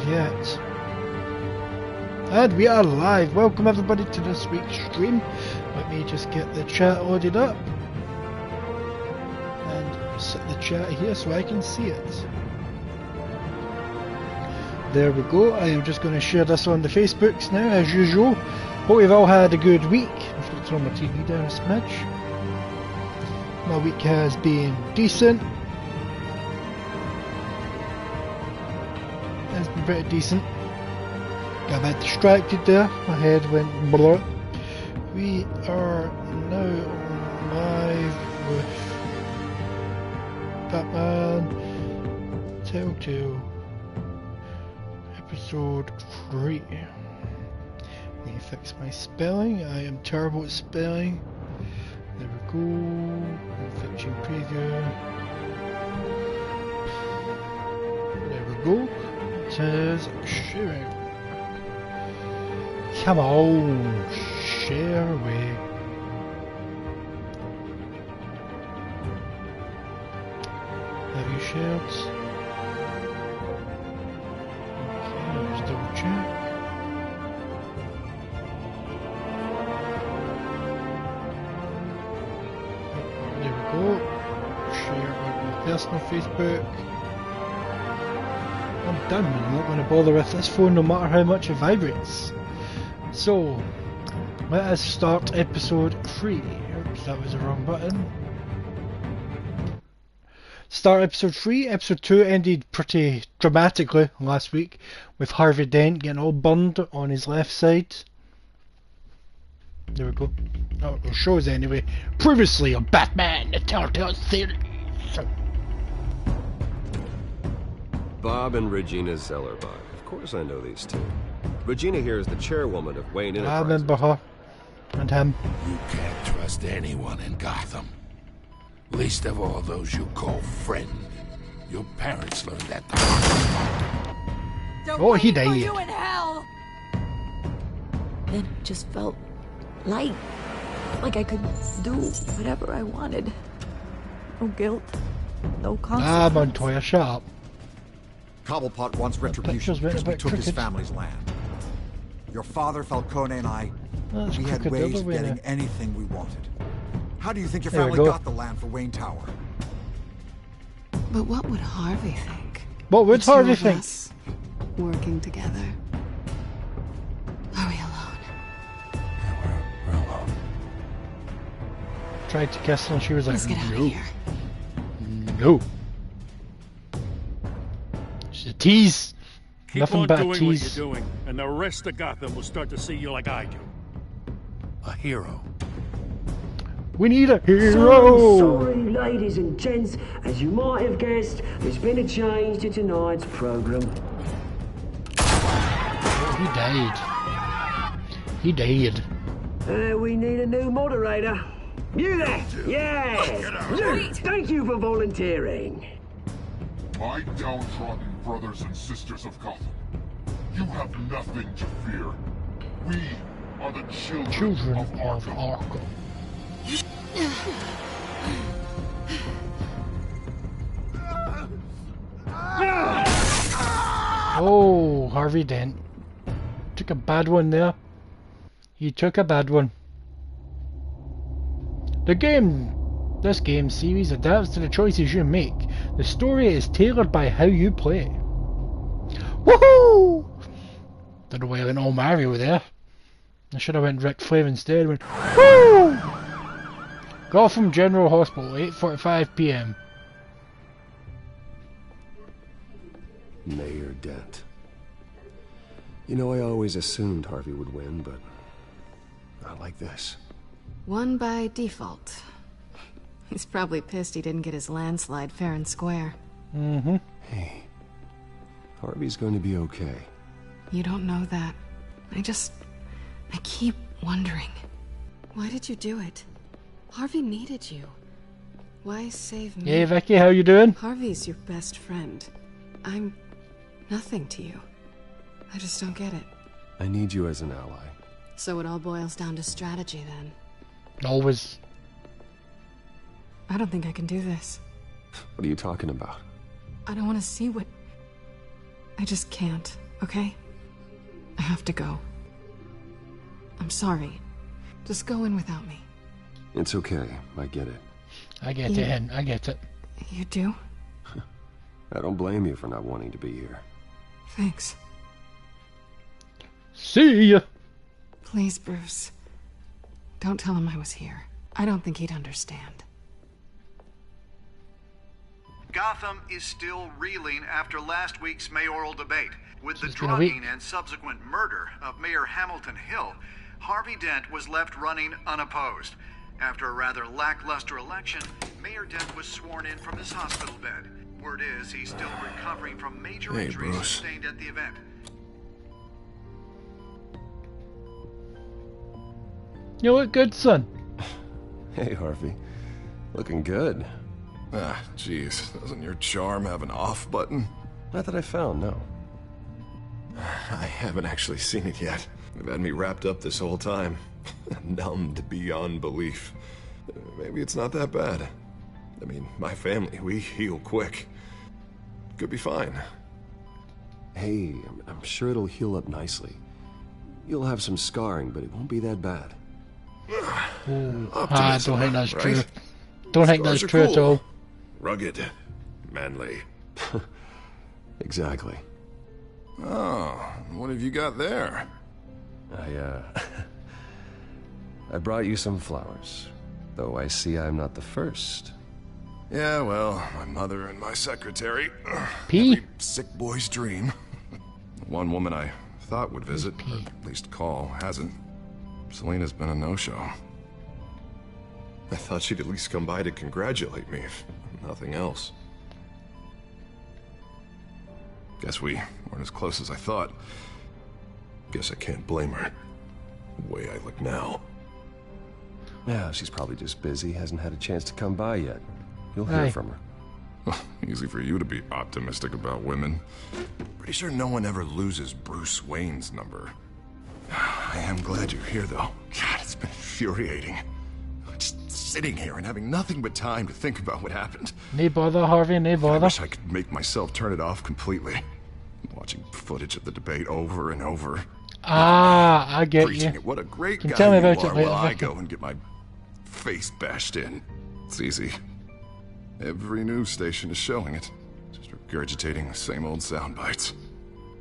forget. And we are live. Welcome everybody to this week's stream. Let me just get the chat loaded up. And set the chat here so I can see it. There we go. I am just going to share this on the Facebooks now, as usual. Hope you've all had a good week. I've got to turn my TV down a smidge. My week has been decent. It's been pretty decent. Got a bit distracted there. My head went blur. We are now live with Batman Telltale episode 3. Let me fix my spelling. I am terrible at spelling. There we go. Fetching preview. There we go. It says sharing. Come on, share away. Have you shared? Okay, let's double check. There we go. Share on my personal Facebook. I'm done. I'm not going to bother with this phone no matter how much it vibrates. So, let us start episode 3. Oops, that was the wrong button. Start episode 3. Episode 2 ended pretty dramatically last week with Harvey Dent getting all burned on his left side. There we go. Oh, it shows anyway. Previously on Batman, the Telltale series. Bob and Regina Zellerbach. Of course I know these two. Regina here is the chairwoman of Wayne Enterprises. I remember her. And him. You can't trust anyone in Gotham. Least of all those you call friend. Your parents learned that the Oh, he died. You in hell. Then it just felt light. Like I could do whatever I wanted. No guilt. No consequence. Montoya, shut up. Cobblepot wants retribution because we took his family's land. Your father, Falcone, and I, we had ways of getting anything we wanted. How do you think your family got the land for Wayne Tower? But what would Harvey think? What would Harvey think? Us working together. Are we alone? Yeah, we're alone. Tried to kiss her and she was like, Let's get out no. of here. No. She's a tease. Keep Nothing on but a doing what tease. you're doing, and the rest of Gotham will start to see you like I do. A hero. We need a hero! Sorry, ladies and gents. As you might have guessed, there's been a change to tonight's program. He died. He died. We need a new moderator. You there? Yeah! Luke, thank you for volunteering. My downtrodden brothers and sisters of Gotham, you have nothing to fear. We are the children of Arkham. Oh, Harvey Dent. Took a bad one there. He took a bad one. This game series adapts to the choices you make. The story is tailored by how you play. Woohoo! Don't know why I went all Mario there. I should have went Ric Flair instead. Went woo! Gotham General Hospital, 8:45 p.m. Mayor Dent. You know, I always assumed Harvey would win, but not like this. Won by default. He's probably pissed he didn't get his landslide fair and square. Mm-hmm. Hey, Harvey's going to be okay. You don't know that. I keep wondering. Why did you do it? Harvey needed you. Why save me? Hey Vicky, how you doing? Harvey's your best friend. I'm nothing to you. I just don't get it. I need you as an ally. So it all boils down to strategy then. Always. I don't think I can do this. What are you talking about? I don't want to see what... I just can't. okay? I have to go. I'm sorry. Just go in without me. It's okay. I get it. I get it, Hen. I get it. You do? I don't blame you for not wanting to be here. Thanks. See ya! Please, Bruce. Don't tell him I was here. I don't think he'd understand. Gotham is still reeling after last week's mayoral debate. With the drugging and subsequent murder of Mayor Hamilton Hill, Harvey Dent was left running unopposed. After a rather lackluster election, Mayor Dent was sworn in from his hospital bed. Word is he's still recovering from major injuries sustained at the event. You look good, son. Hey, Harvey. Looking good. Ah, jeez. Doesn't your charm have an off button? Not that I found, no. I haven't actually seen it yet. They've had me wrapped up this whole time. Numbed beyond belief. Maybe it's not that bad. I mean, my family, we heal quick. Could be fine. Hey, I'm sure it'll heal up nicely. You'll have some scarring, but it won't be that bad. I don't think that's true. Don't think that's true at all. Rugged. Manly. Exactly. Oh, what have you got there? I brought you some flowers. Though I see I'm not the first. Yeah, well, my mother and my secretary. P? Every sick boy's dream. One woman I thought would visit, or at least call, hasn't. Selena's been a no-show. I thought she'd at least come by to congratulate me, if nothing else. Guess we weren't as close as I thought. Guess I can't blame her. The way I look now. Yeah, she's probably just busy, hasn't had a chance to come by yet. You'll hear from her. Easy for you to be optimistic about women. Pretty sure no one ever loses Bruce Wayne's number. I am glad you're here, though. God, it's been infuriating. Just sitting here and having nothing but time to think about what happened. No bother, Harvey, no bother. I wish I could make myself turn it off completely. Watching footage of the debate over and over. I get you. What a great guy tell me about you are it later, while I Victor. go and get my face bashed in. It's easy. Every news station is showing it. Just regurgitating the same old sound bites.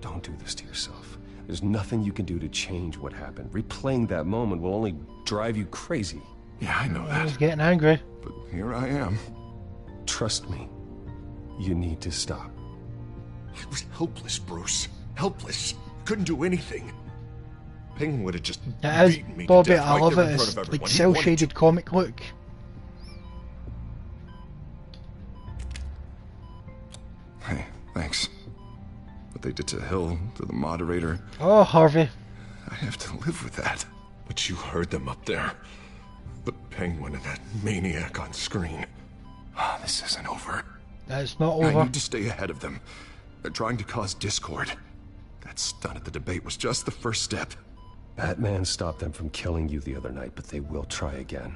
Don't do this to yourself. There's nothing you can do to change what happened. Replaying that moment will only drive you crazy. Yeah, I know I that. was getting angry. But here I am. Trust me. You need to stop. I was helpless, Bruce. Helpless. Couldn't do anything. Penguin would have just beaten me Bobby, to death I right love there it. in front It's of everyone. like He cel-shaded comic look. Hey, thanks. What they did to Hill, to the moderator. Oh, Harvey. I have to live with that. But you heard them up there. The Penguin and that maniac on screen. This isn't over. It's not over. I need to stay ahead of them. They're trying to cause discord. That stunt at the debate was just the first step. Batman stopped them from killing you the other night, but they will try again.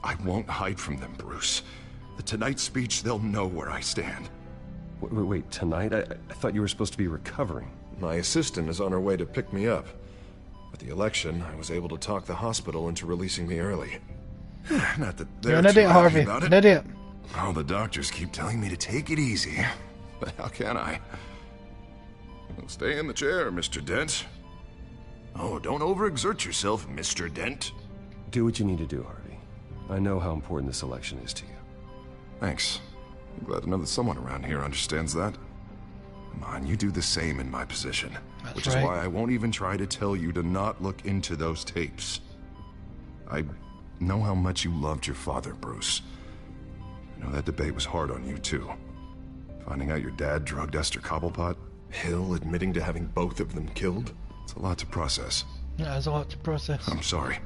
I won't hide from them, Bruce. The tonight speech, they'll know where I stand. Wait, tonight? I thought you were supposed to be recovering. My assistant is on her way to pick me up. At the election, I was able to talk the hospital into releasing me early. Not that they're You're an too idiot, happy Harvey. about it. An idiot. All the doctors keep telling me to take it easy. But how can I? Well, stay in the chair, Mr. Dent. Oh, don't overexert yourself, Mr. Dent. Do what you need to do, Harvey. I know how important this election is to you. Thanks. I'm glad to know that someone around here understands that. Come on, you do the same in my position. That's which right. is why I won't even try to tell you to not look into those tapes. I know how much you loved your father, Bruce. I know that debate was hard on you, too. Finding out your dad drugged Esther Cobblepot, Hill admitting to having both of them killed, it's a lot to process. Yeah, there's a lot to process. I'm sorry.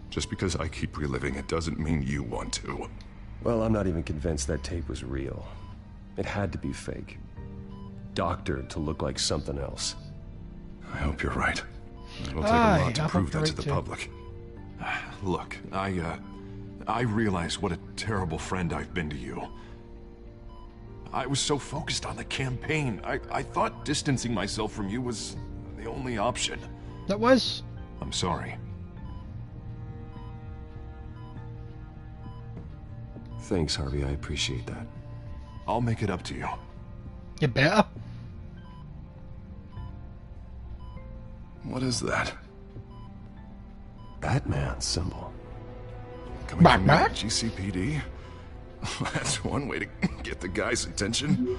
Just because I keep reliving it doesn't mean you want to. Well, I'm not even convinced that tape was real. It had to be fake. Doctored to look like something else. I hope you're right. It'll take a lot to I prove hope that you're to right the too. public. Look, I realize what a terrible friend I've been to you. I was so focused on the campaign. I thought distancing myself from you was the only option. That was? I'm sorry. Thanks, Harvey. I appreciate that. I'll make it up to you. You better. What is that? Batman symbol. Coming from the GCPD? That's one way to get the guy's attention.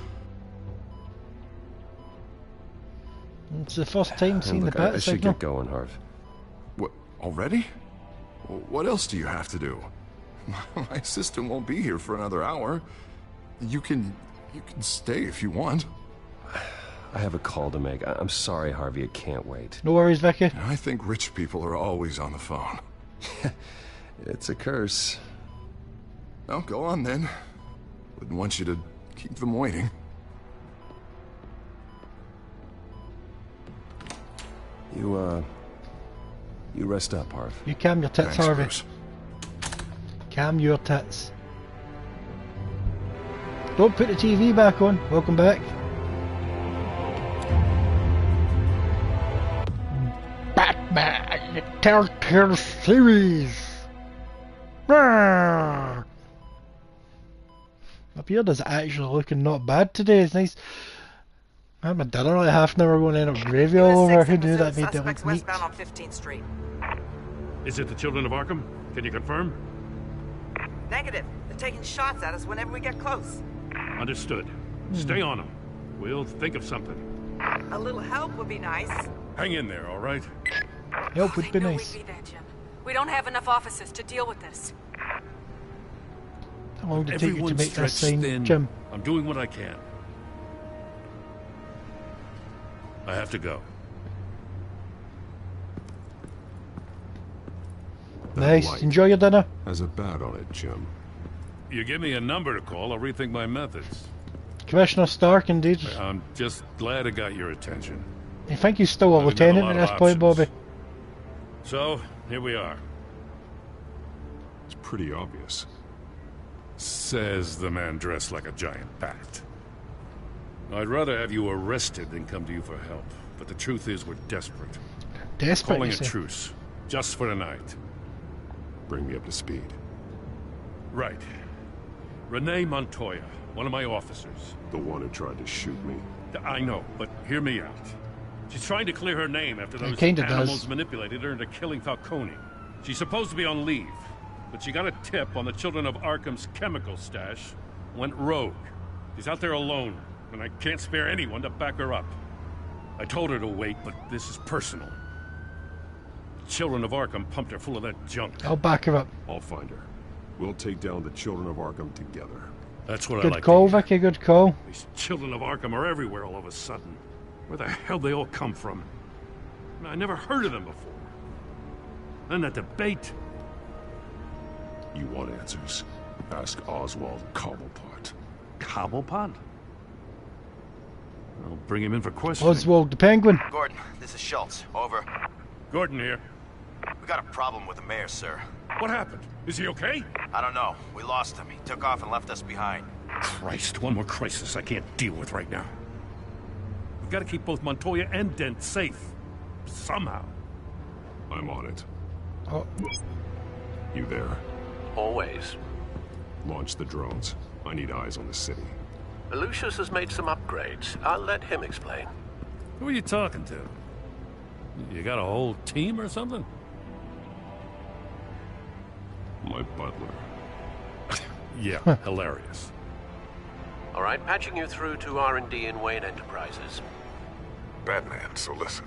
It's the first time seeing the bat I should signal. get going, Harv. What, already? What else do you have to do? My assistant won't be here for another hour. You can stay if you want. I have a call to make. I'm sorry, Harvey. I can't wait. No worries, Vicky. I think rich people are always on the phone. It's a curse. Oh, go on then. Wouldn't want you to keep them waiting. You rest up, Harv. You calm your tits, Thanks, Harvey. Bruce. Calm your tits. Don't put the TV back on. Welcome back. Batman, the Telltale series. Rawr. My beard is actually looking not bad today. It's nice. I had my dinner like half an hour ago and end up gravy all over. Who knew that made it look neat? Westbound on 15th Street. Is it the Children of Arkham? Can you confirm? Negative. They're taking shots at us whenever we get close. Understood. Stay on them. We'll think of something. A little help would be nice. Hang in there, all right? Help would be nice. We'd be there, Jim. We don't have enough officers to deal with this. How long did it take you to make that sign, thin. Jim? I'm doing what I can. I have to go. Nice. Enjoy your dinner. Has a bat on it, Jim. You give me a number to call, I'll rethink my methods. Commissioner Stark, indeed. I'm just glad I got your attention. I think he's still a lieutenant at this point, Bobby. So, here we are. It's pretty obvious. Says the man dressed like a giant bat. I'd rather have you arrested than come to you for help. But the truth is, we're desperate. Desperate, Calling you a say? truce. Just for tonight. Bring me up to speed. Right. Renee Montoya, one of my officers. The one who tried to shoot me. I know, but hear me out. She's trying to clear her name after those kinda animals does. manipulated her into killing Falcone. She's supposed to be on leave, but she got a tip on the Children of Arkham's chemical stash, went rogue. She's out there alone, and I can't spare anyone to back her up. I told her to wait, but this is personal. Children of Arkham pumped her full of that junk. I'll back her up. I'll find her. We'll take down the Children of Arkham together. That's what I Good like call, to hear. Vicky, good call. These Children of Arkham are everywhere all of a sudden. Where the hell they all come from? I never heard of them before. And that debate. You want answers? Ask Oswald Cobblepot. Cobblepot? I'll bring him in for questioning. Oswald the Penguin. Gordon, this is Schultz. Over. Gordon here. We got a problem with the mayor, sir. What happened? Is he okay? I don't know. We lost him. He took off and left us behind. Christ, one more crisis I can't deal with right now. We've got to keep both Montoya and Dent safe. Somehow. I'm on it. Oh. You there? Always. Launch the drones. I need eyes on the city. Lucius has made some upgrades. I'll let him explain. Who are you talking to? You got a whole team or something? My butler. Yeah, hilarious. All right, patching you through to R&D in Wayne Enterprises. Batman, so listen.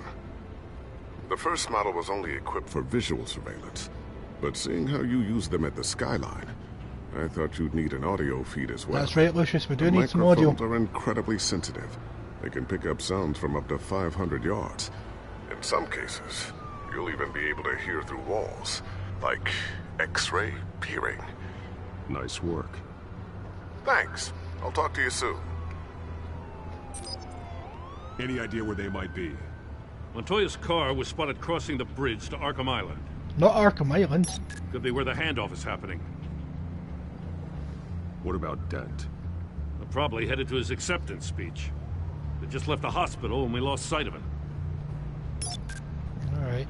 The first model was only equipped for visual surveillance, but seeing how you use them at the Skyline, I thought you'd need an audio feed as well. That's right, Lucius, we do The need some audio. microphones are incredibly sensitive. They can pick up sounds from up to 500 yards. In some cases, you'll even be able to hear through walls, like X-ray peering. Nice work. Thanks. I'll talk to you soon. Any idea where they might be? Montoya's car was spotted crossing the bridge to Arkham Island. Not Arkham Island. Could be where the handoff is happening. What about Dent? Probably headed to his acceptance speech. They just left the hospital and we lost sight of him. Alright.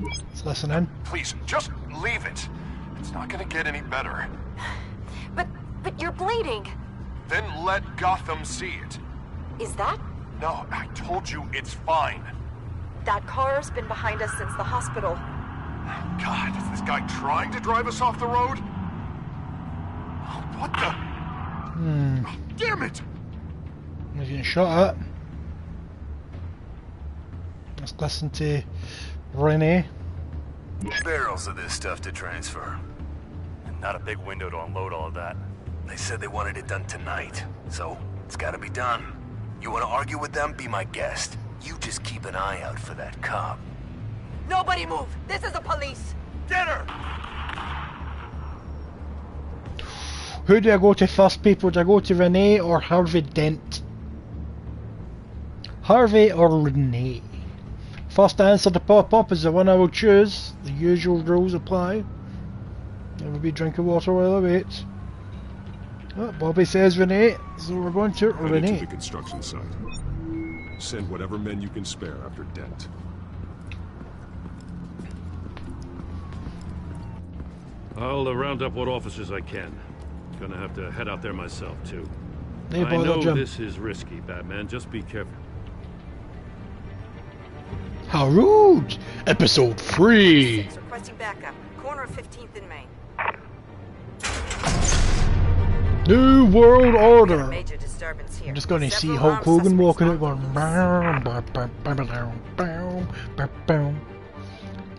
Let's listen in. Please, just leave it. It's not gonna get any better. But you're bleeding. Then let Gotham see it. Is that? No, I told you it's fine. That car's been behind us since the hospital. God, is this guy trying to drive us off the road? Oh, what the? Oh, damn it! He's getting shot at. Let's listen to Renee. Barrels of this stuff to transfer. And not a big window to unload all of that. They said they wanted it done tonight, so it's gotta be done. You wanna argue with them? Be my guest. You just keep an eye out for that cop. Nobody move! This is the police! Get her! Who do I go to first, people? Do I go to Renee or Harvey Dent? Harvey or Renee? First answer to pop up is the one I will choose. The usual rules apply. Never be drinking water while I wait. Oh, Bobby says Renee, so we're going to Renee. Headed to the construction site. Send whatever men you can spare after Dent. I'll round up what officers I can. Gonna have to head out there myself, too. Hey, I know this is risky, Batman. Just be careful. How rude! Episode 3! Requesting backup. Corner of 15th and Main. New World Order! Major disturbance here. I'm just going to see Hulk Hogan walking out going...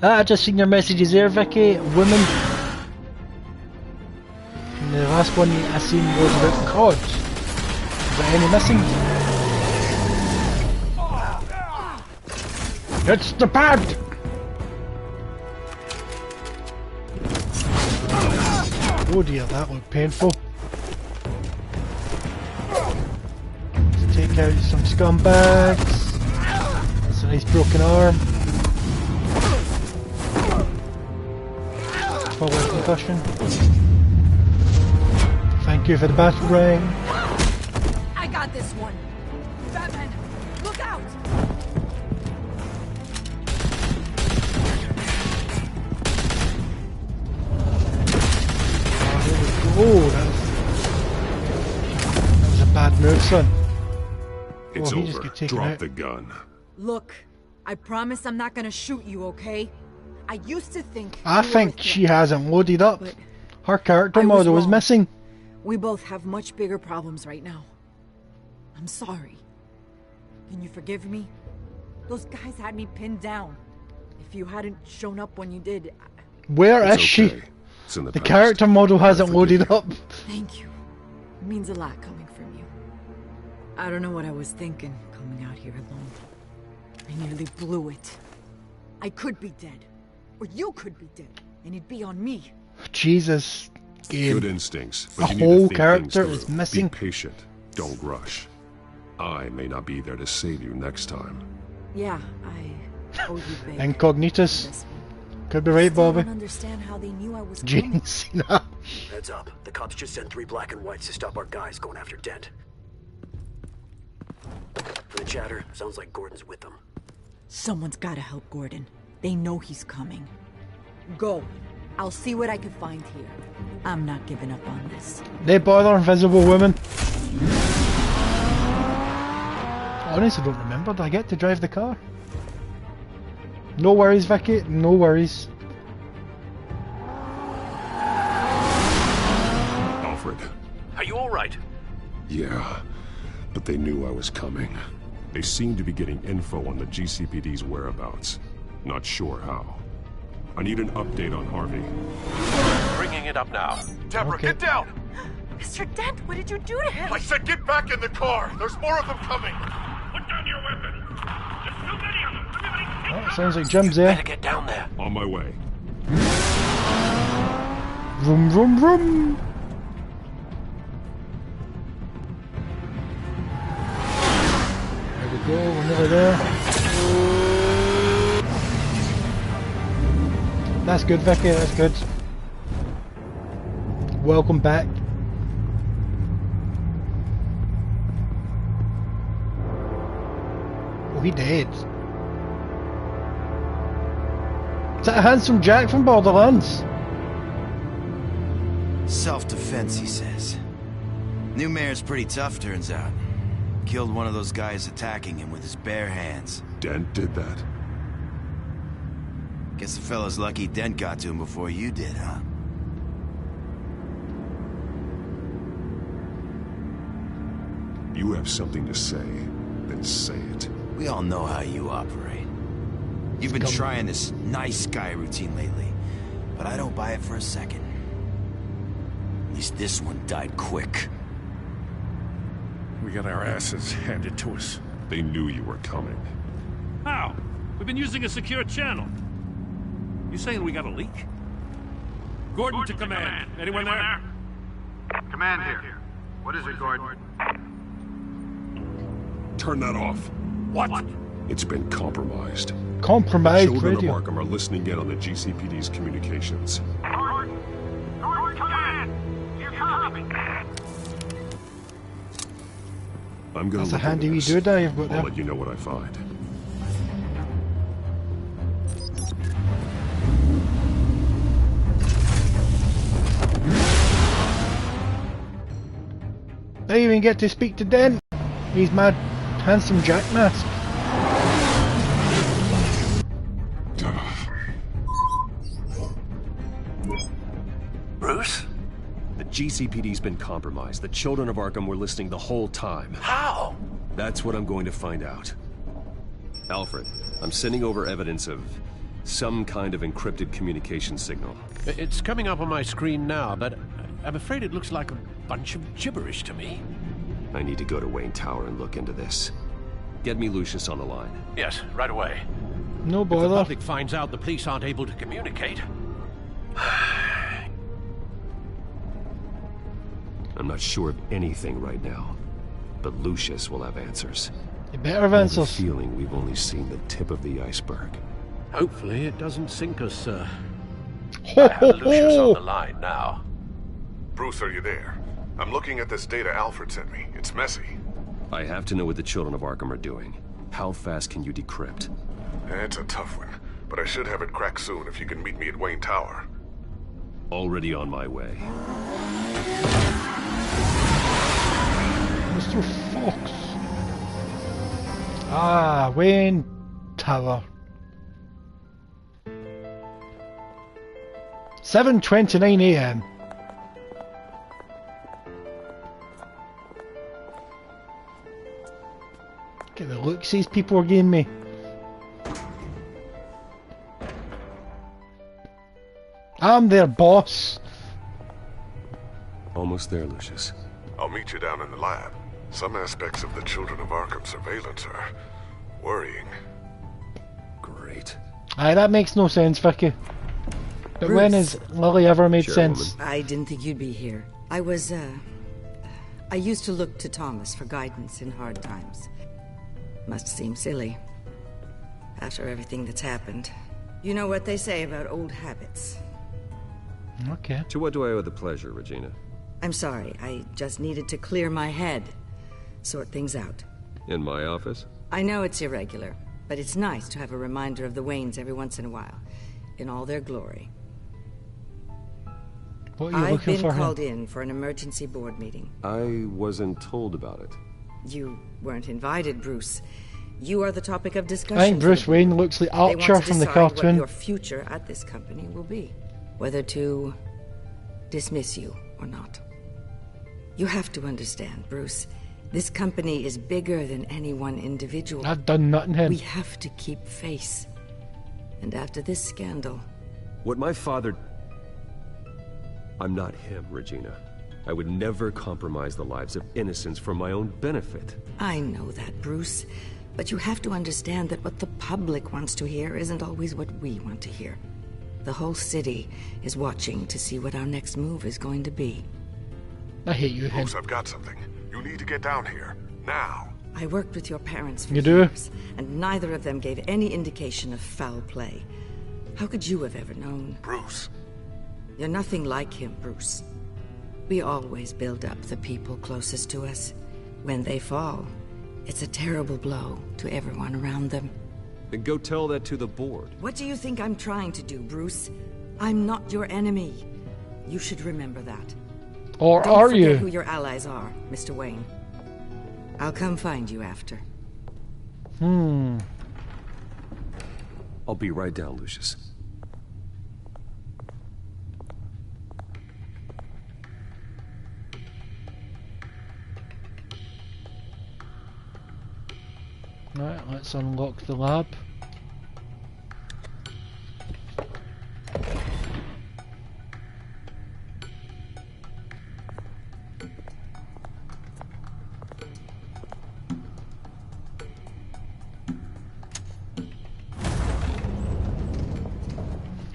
I just seen your messages there, Vicky. Women. And the last one I seen was about COD. Is there any missing? It's the pad! Oh dear, that looked painful. Let's take out some scumbags. That's a nice broken arm. Forward concussion. Thank you for the battle ring. I got this one. Batman, look out! Oh, that was a bad move, son. It's he just over. got taken Drop out. the gun. Look, I promise I'm not gonna shoot you, okay? I used to think... I think she hasn't loaded up. Her character model is missing. We both have much bigger problems right now. I'm sorry. Can you forgive me? Those guys had me pinned down. If you hadn't shown up when you did... Where is she? The character model hasn't loaded up. Thank you. It means a lot coming from you. I don't know what I was thinking coming out here alone. I nearly blew it. I could be dead. Or you could be dead. And it'd be on me. Jesus. Game. Good instincts, but The you need whole to think character things is through. missing. Be patient. Don't rush. I may not be there to save you next time. Yeah, I owe you big. Incognitus. Could be right, Bobby. I don't understand how they knew I was Jane Cena. Heads up. The cops just sent 3 black and whites to stop our guys going after Dent. For the chatter, sounds like Gordon's with them. Someone's gotta help Gordon. They know he's coming. Go. I'll see what I can find here. I'm not giving up on this. They bother Invisible Woman. I honestly don't remember. Did I get to drive the car? No worries, Vicky. No worries. Alfred. Are you alright? Yeah, but they knew I was coming. They seem to be getting info on the GCPD's whereabouts. Not sure how. I need an update on Harvey. Bringing it up now. Deborah, get down! Mr. Dent, what did you do to him? I said get back in the car! There's more of them coming! Put down your weapon! There's too many of them! Everybody Oh, sounds like Jim's there. Better get down there. On my way. Vroom, vroom, vroom. There we go. We're nearly there. That's good, Vicky. That's good. welcome back. Oh, he dead. Is that a handsome Jack from Borderlands? Self-defense, he says. New mayor's pretty tough, turns out. Killed one of those guys attacking him with his bare hands. Dent did that? Guess the fella's lucky Dent got to him before you did, huh? You have something to say, then say it. We all know how you operate. You've been trying this nice guy routine lately, but I don't buy it for a second. At least this one died quick. We got our asses handed to us. They knew you were coming. How? We've been using a secure channel. You saying we got a leak? Gordon to command. Anyone there? Command here. What is it, Gordon? Turn that off. What? It's been compromised. Compromised Children radio. of Arkham are listening in on the GCPD's communications. Gordon, command. You copy? I'm gonna That's a look handy into wee this. doodah you've got there. I'll let you know what I find. I even get to speak to Dent. He's my handsome Jack mask. Bruce? The GCPD's been compromised. The children of Arkham were listening the whole time. How? That's what I'm going to find out. Alfred, I'm sending over evidence of some kind of encrypted communication signal. It's coming up on my screen now, but I'm afraid it looks like a bunch of gibberish to me. I need to go to Wayne Tower and look into this. Get me Lucius on the line. Yes, right away. No If the bother. public finds out the police aren't able to communicate. I'm not sure of anything right now, but Lucius will have answers. You better have I answers. have a feeling we've only seen the tip of the iceberg. Hopefully it doesn't sink us, sir. Ho, I have ho, Lucius ho. on the line now. Bruce, are you there? I'm looking at this data Alfred sent me. It's messy. I have to know what the children of Arkham are doing. How fast can you decrypt? It's a tough one, but I should have it cracked soon if you can meet me at Wayne Tower. Already on my way. Mr. Fox. Ah, Wayne Tower. 7:29 AM. Get the looks these people are giving me. I'm their boss. Almost there, Lucius. I'll meet you down in the lab. Some aspects of the Children of Arkham surveillance are worrying. Great. Aye, that makes no sense, Vicky. But Bruce. when has Lily ever made sense? I didn't think you'd be here. I used to look to Thomas for guidance in hard times. Must seem silly. After everything that's happened. You know what they say about old habits. Okay. To what do I owe the pleasure, Regina? I'm sorry, I just needed to clear my head. Sort things out. In my office? I know it's irregular, but it's nice to have a reminder of the Waynes every once in a while. In all their glory. What are you I've looking been for? called in for an emergency board meeting. I wasn't told about it. You weren't invited, Bruce. You are the topic of discussion. I think Bruce Wayne looks like Archer from the cartoon. What your future at this company will be. Whether to dismiss you or not. You have to understand, Bruce. This company is bigger than any one individual. I've done nothing, him. We have to keep face. And after this scandal... What my father... I'm not him, Regina. I would never compromise the lives of innocents for my own benefit. I know that, Bruce. But you have to understand that what the public wants to hear isn't always what we want to hear. The whole city is watching to see what our next move is going to be. I hate you, him. Bruce, I've got something. You need to get down here. Now. I worked with your parents for You do? years, and neither of them gave any indication of foul play. How could you have ever known? Bruce. You're nothing like him, Bruce. We always build up the people closest to us. When they fall, it's a terrible blow to everyone around them. Then go tell that to the board. What do you think I'm trying to do, Bruce? I'm not your enemy. You should remember that. Or Don't are forget you? who your allies are, Mr. Wayne. I'll come find you after. I'll be right down, Lucius. Right, let's unlock the lab.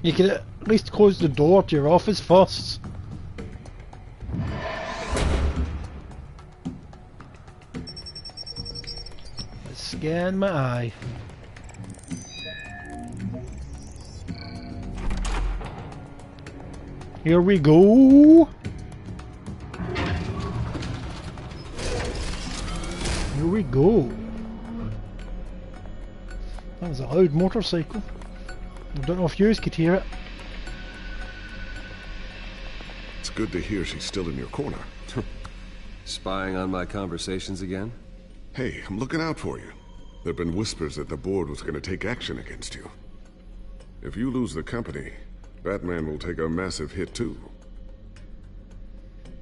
You could at least close the door to your office first. Let's scan my eye. Here we go. Here we go. That was a loud motorcycle. I don't know if you could hear it. It's good to hear she's still in your corner. Spying on my conversations again? Hey, I'm looking out for you. There have been whispers that the board was going to take action against you. If you lose the company, Batman will take a massive hit too.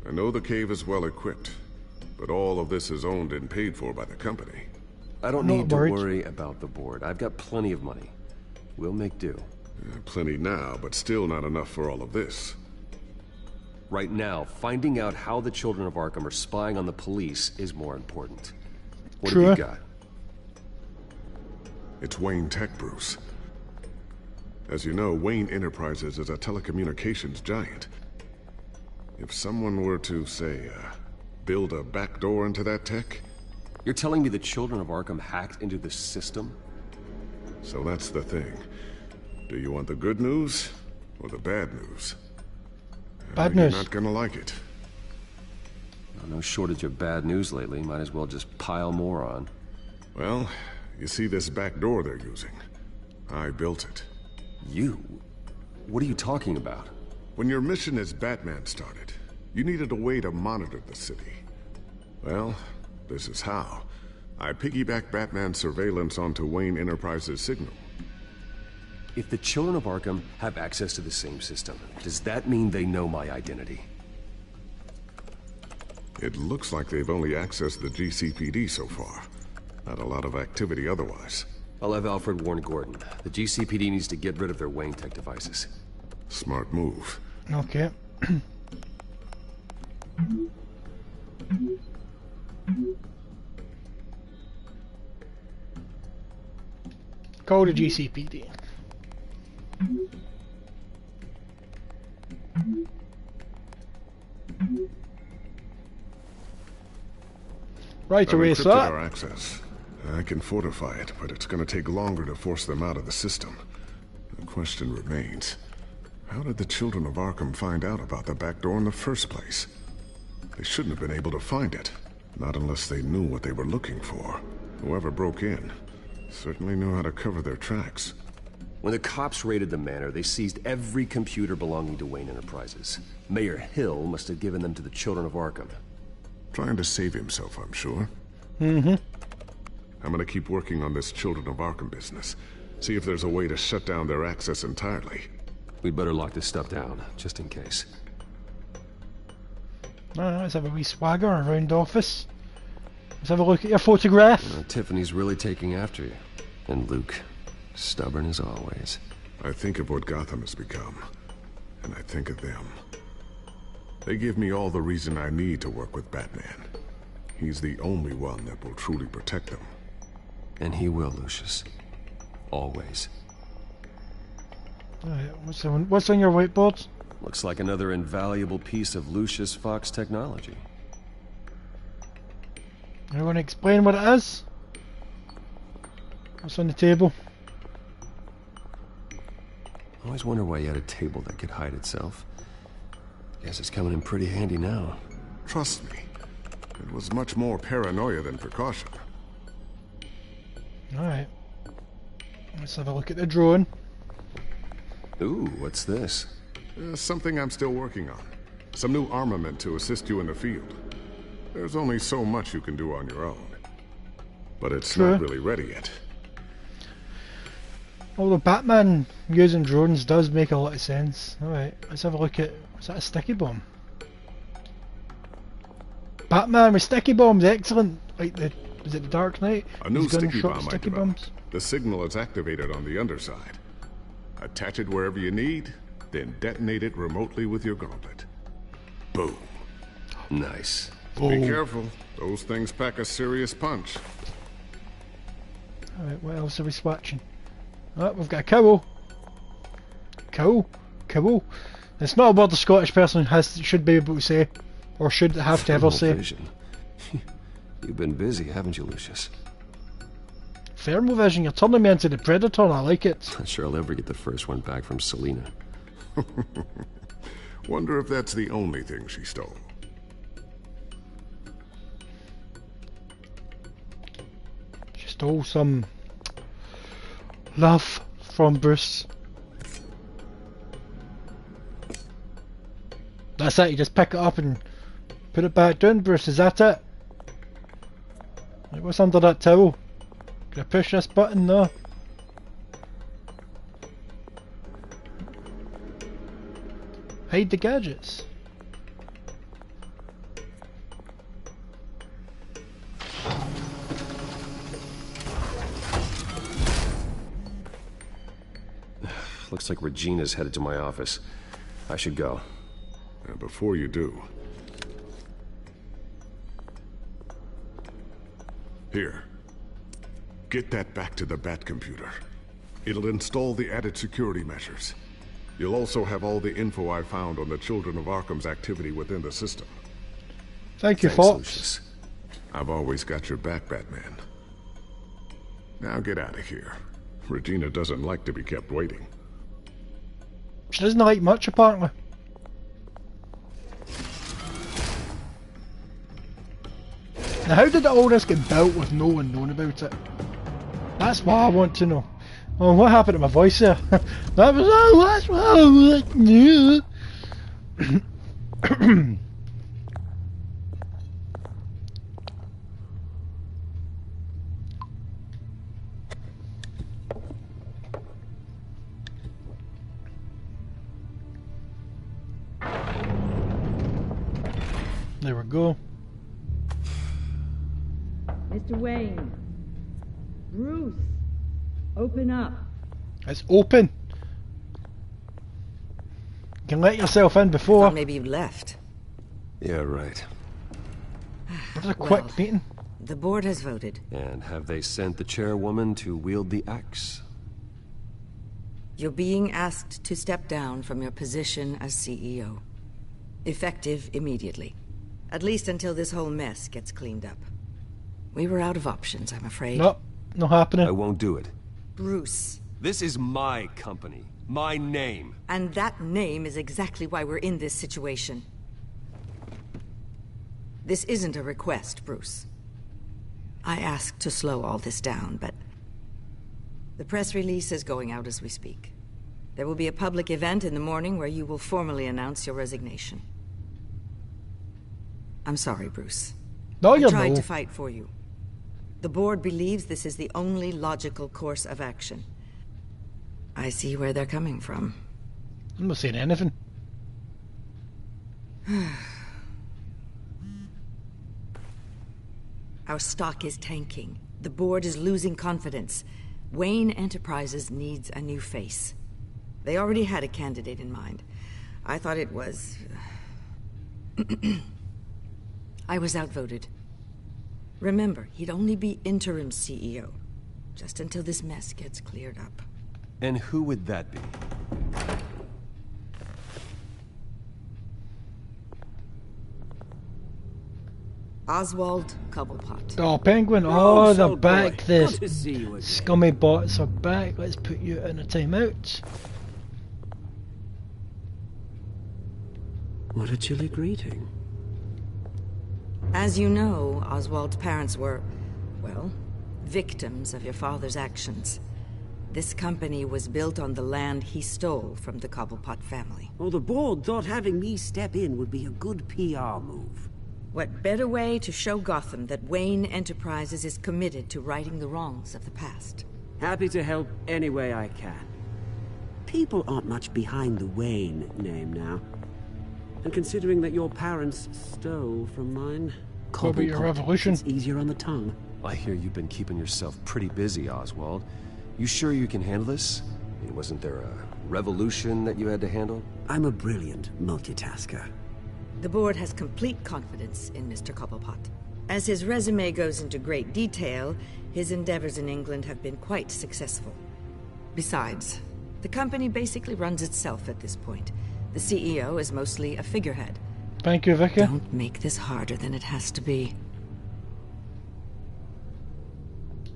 I know the cave is well equipped, but all of this is owned and paid for by the company. I don't need to worry about the board. I've got plenty of money. We'll make do. Plenty now, but still not enough for all of this. Right now, finding out how the children of Arkham are spying on the police is more important. What have you got? It's Wayne Tech, Bruce. As you know, Wayne Enterprises is a telecommunications giant. If someone were to, say, build a backdoor into that tech... You're telling me the children of Arkham hacked into the system? So that's the thing. Do you want the good news or the bad news? Bad news. You're not gonna like it. No shortage of bad news lately. Might as well just pile more on. Well, you see this back door they're using? I built it. You? What are you talking about? When your mission as Batman started, you needed a way to monitor the city. Well, this is how. I piggybacked Batman's surveillance onto Wayne Enterprises' signal. If the children of Arkham have access to the same system, does that mean they know my identity? It looks like they've only accessed the GCPD so far. Not a lot of activity otherwise. I'll have Alfred warn Gordon. The GCPD needs to get rid of their Wayne Tech devices. Smart move. Okay. Call the GCPD. Right, erase that. Our access. I can fortify it, but it's going to take longer to force them out of the system. The question remains, how did the children of Arkham find out about the back door in the first place? They shouldn't have been able to find it, not unless they knew what they were looking for. Whoever broke in certainly knew how to cover their tracks. When the cops raided the manor, they seized every computer belonging to Wayne Enterprises. Mayor Hill must have given them to the children of Arkham. Trying to save himself, I'm sure. Mm-hmm. I'm gonna keep working on this Children of Arkham business. See if there's a way to shut down their access entirely. We'd better lock this stuff down, just in case. Alright, let's have a wee swagger around the office. Let's have a look at your photograph. Tiffany's really taking after you. And Luke, stubborn as always. I think of what Gotham has become, and I think of them. They give me all the reason I need to work with Batman. He's the only one that will truly protect them. And he will, Lucius. Always. What's on your whiteboard? Looks like another invaluable piece of Lucius Fox technology. Are you going to explain what it is? What's on the table? I always wonder why you had a table that could hide itself. Guess it's coming in pretty handy now. Trust me, it was much more paranoia than precaution. Alright. Let's have a look at the drone. Ooh, what's this? Something I'm still working on. Some new armament to assist you in the field. There's only so much you can do on your own. But it's not really ready yet. Although Batman using drones does make a lot of sense. Alright, let's have a look at... Is that a sticky bomb? Batman with sticky bombs, excellent! Like the... Is it the Dark Knight? A new sticky bomb sticky bombs. The signal is activated on the underside. Attach it wherever you need, then detonate it remotely with your gauntlet. Boom. Nice. Be careful. Those things pack a serious punch. Alright, what else are we swatching? Oh, we've got a cow. Cow. It's not a word the Scottish person should be able to say, or should have to ever say. Vision. You've been busy, haven't you, Lucius? Thermal vision, you're turning me into the Predator, and I like it. Not sure I'll ever get the first one back from Selina. Wonder if that's the only thing she stole. She stole some love from Bruce. That's it, you just pick it up and put it back down, Bruce, is that it? Like, what's under that towel? Can I push this button? No. Hide the gadgets. Looks like Regina's headed to my office. I should go. And before you do... Here. Get that back to the Bat computer. It'll install the added security measures. You'll also have all the info I found on the Children of Arkham's activity within the system. Thank you, Fox. I've always got your back, Batman. Now get out of here. Regina doesn't like to be kept waiting. She doesn't like much, apparently. Now, how did all this get built with no one knowing about it? That's what I want to know. Oh, what happened to my voice there? That was all. That's what I want to know. There we go. Mr. Wayne. Bruce. Open up. It's open. You can let yourself in before. Maybe you left. Yeah, right. It was a quick meeting. The board has voted. And have they sent the chairwoman to wield the axe? You're being asked to step down from your position as CEO. Effective immediately. At least until this whole mess gets cleaned up. We were out of options, I'm afraid. No, not happening. I won't do it. Bruce. This is my company. My name. And that name is exactly why we're in this situation. This isn't a request, Bruce. I asked to slow all this down, but... the press release is going out as we speak. There will be a public event in the morning where you will formally announce your resignation. I'm sorry, Bruce. No, I you're tried to fight for you. The board believes this is the only logical course of action. I see where they're coming from. I'm not saying anything. Our stock is tanking. The board is losing confidence. Wayne Enterprises needs a new face. They already had a candidate in mind. I thought it was... I was outvoted. Remember, he'd only be interim CEO, just until this mess gets cleared up. And who would that be? Oswald Cobblepot. Oh, Penguin! Oh, they're back. The scummy bots are back. Let's put you in a timeout. What a chilly greeting. As you know, Oswald's parents were, well, victims of your father's actions. This company was built on the land he stole from the Cobblepot family. Well, the board thought having me step in would be a good PR move. What better way to show Gotham that Wayne Enterprises is committed to righting the wrongs of the past? Happy to help any way I can. People aren't much behind the Wayne name now. And considering that your parents stole from mine, Cobblepot, your revolution. It's easier on the tongue. I hear you've been keeping yourself pretty busy, Oswald. You sure you can handle this? I mean, wasn't there a revolution that you had to handle? I'm a brilliant multitasker. The board has complete confidence in Mr. Cobblepot. As his resume goes into great detail, his endeavors in England have been quite successful. Besides, the company basically runs itself at this point. The CEO is mostly a figurehead. Thank you, Vicky. Don't make this harder than it has to be.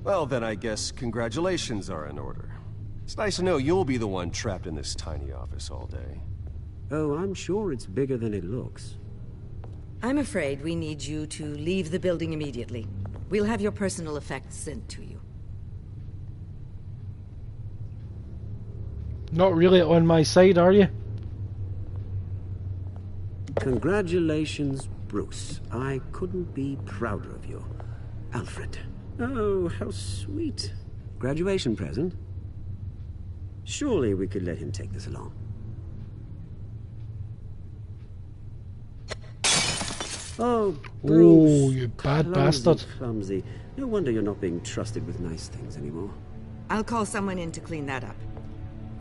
Well, then I guess congratulations are in order. It's nice to know you'll be the one trapped in this tiny office all day. Oh, I'm sure it's bigger than it looks. I'm afraid we need you to leave the building immediately. We'll have your personal effects sent to you. Not really on my side, are you? Congratulations, Bruce. I couldn't be prouder of you. Alfred. Oh, how sweet. Graduation present? Surely we could let him take this along. Oh, Bruce. Oh, you bad bastard. Clumsy. No wonder you're not being trusted with nice things anymore. I'll call someone in to clean that up.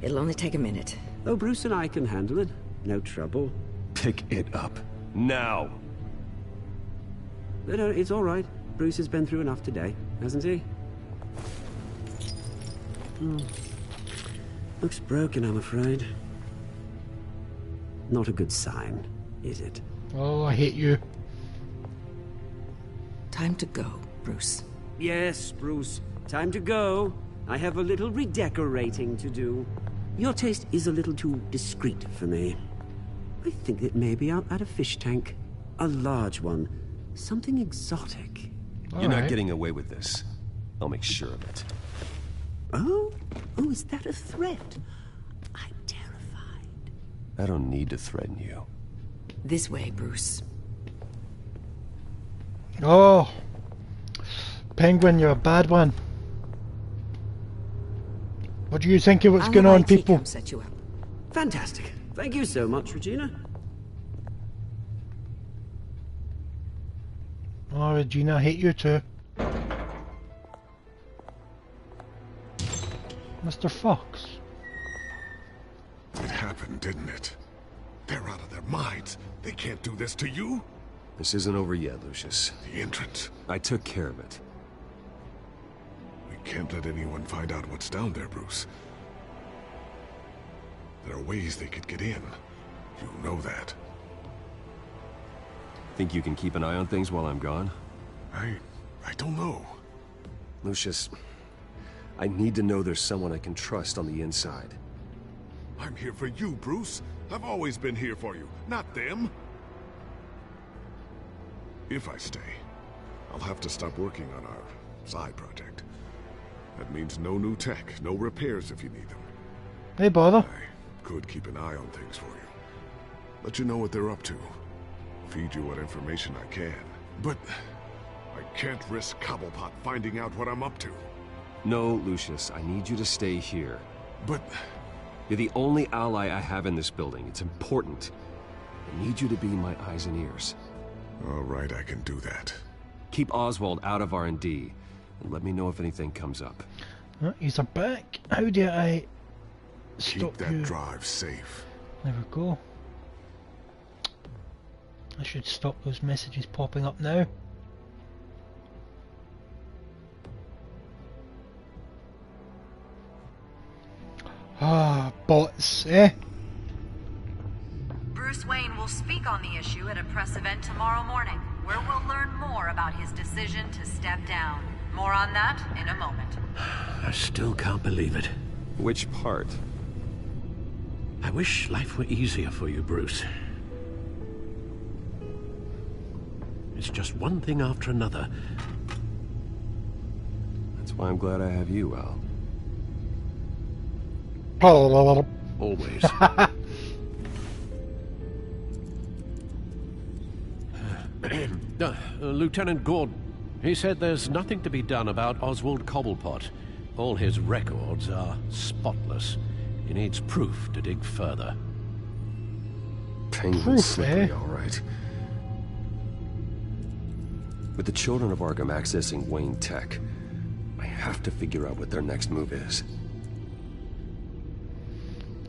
It'll only take a minute. Oh, Bruce and I can handle it. No trouble. Pick it up. Now! No, it's all right. Bruce has been through enough today, hasn't he? Looks broken, I'm afraid. Not a good sign, is it? Oh, I hate you. Time to go, Bruce. Yes, Bruce. Time to go. I have a little redecorating to do. Your taste is a little too discreet for me. I think that maybe I'll add a fish tank. A large one. Something exotic. You're not getting away with this. I'll make sure of it. Oh? Oh, is that a threat? I'm terrified. I don't need to threaten you. This way, Bruce. Oh. Penguin, you're a bad one. What do you think of what's going on, people? Set you up. Fantastic. Thank you so much, Regina. Oh, Regina, I hate you too. Mr. Fox. It happened, didn't it? They're out of their minds. They can't do this to you. This isn't over yet, Lucius. The entrance. I took care of it. We can't let anyone find out what's down there, Bruce. There are ways they could get in. You know that. Think you can keep an eye on things while I'm gone? I don't know. Lucius, I need to know there's someone I can trust on the inside. I'm here for you, Bruce. I've always been here for you, not them. If I stay, I'll have to stop working on our side project. That means no new tech, no repairs if you need them. Hey, bother. I could keep an eye on things for you. Let you know what they're up to. Feed you what information I can. But I can't risk Cobblepot finding out what I'm up to. No, Lucius, I need you to stay here. But... You're the only ally I have in this building. It's important. I need you to be my eyes and ears. All right, I can do that. Keep Oswald out of R&D, and let me know if anything comes up. He's back. How do I stop Keep that you? drive safe. There we go. I should stop those messages popping up now. Ah, bots, eh? Bruce Wayne will speak on the issue at a press event tomorrow morning, where we'll learn more about his decision to step down. More on that in a moment. I still can't believe it. Which part? I wish life were easier for you, Bruce. It's just one thing after another. That's why I'm glad I have you, Al. Always. Lieutenant Gordon, he said there's nothing to be done about Oswald Cobblepot. All his records are spotless. He needs proof to dig further. Penguin slippery, all right. With the children of Arkham accessing Wayne Tech, I have to figure out what their next move is.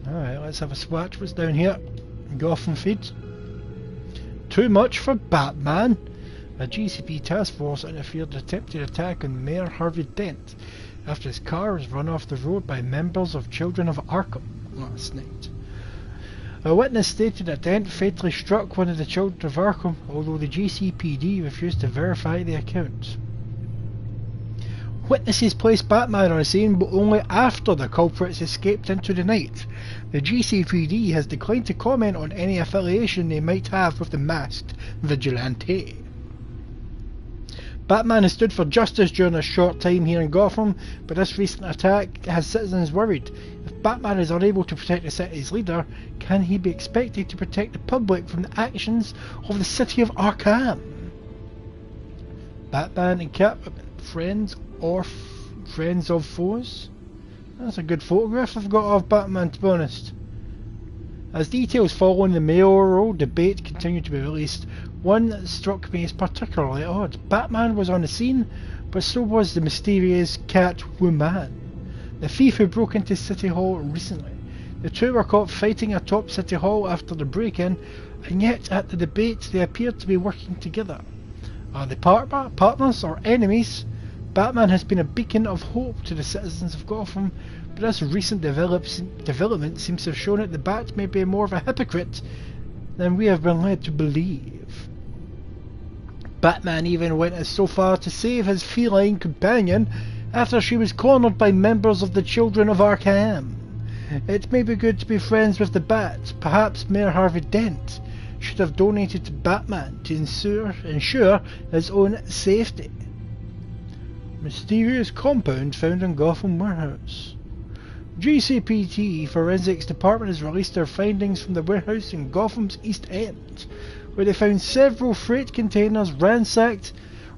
Alright, let's have a swatch. What's down here? Gotham feed. Too much for Batman. A GCP task force interfered in an attempted attack on Mayor Harvey Dent after his car was run off the road by members of Children of Arkham last night. A witness stated that Dent fatally struck one of the Children of Arkham, although the GCPD refused to verify the account. Witnesses placed Batman on the scene, but only after the culprits escaped into the night. The GCPD has declined to comment on any affiliation they might have with the masked vigilante. Batman has stood for justice during a short time here in Gotham, but this recent attack has citizens worried. If Batman is unable to protect the city's leader, can he be expected to protect the public from the actions of the city of Arkham? Batman and Catwoman, friends or friends of foes? That's a good photograph I've got of Batman, to be honest. As details following the mayoral debate continue to be released, one that struck me as particularly odd. Batman was on the scene, but so was the mysterious Catwoman, the thief who broke into City Hall recently. The two were caught fighting atop City Hall after the break-in, and yet at the debate they appeared to be working together. Are they partners or enemies? Batman has been a beacon of hope to the citizens of Gotham, but this recent development seems to have shown that the Bat may be more of a hypocrite than we have been led to believe. Batman even went as so far to save his feline companion after she was cornered by members of the Children of Arkham. It may be good to be friends with the Bat. Perhaps Mayor Harvey Dent should have donated to Batman to ensure his own safety. Mysterious compound found in Gotham warehouse. GCPD Forensics Department has released their findings from the warehouse in Gotham's East End, where they found several freight containers ransacked,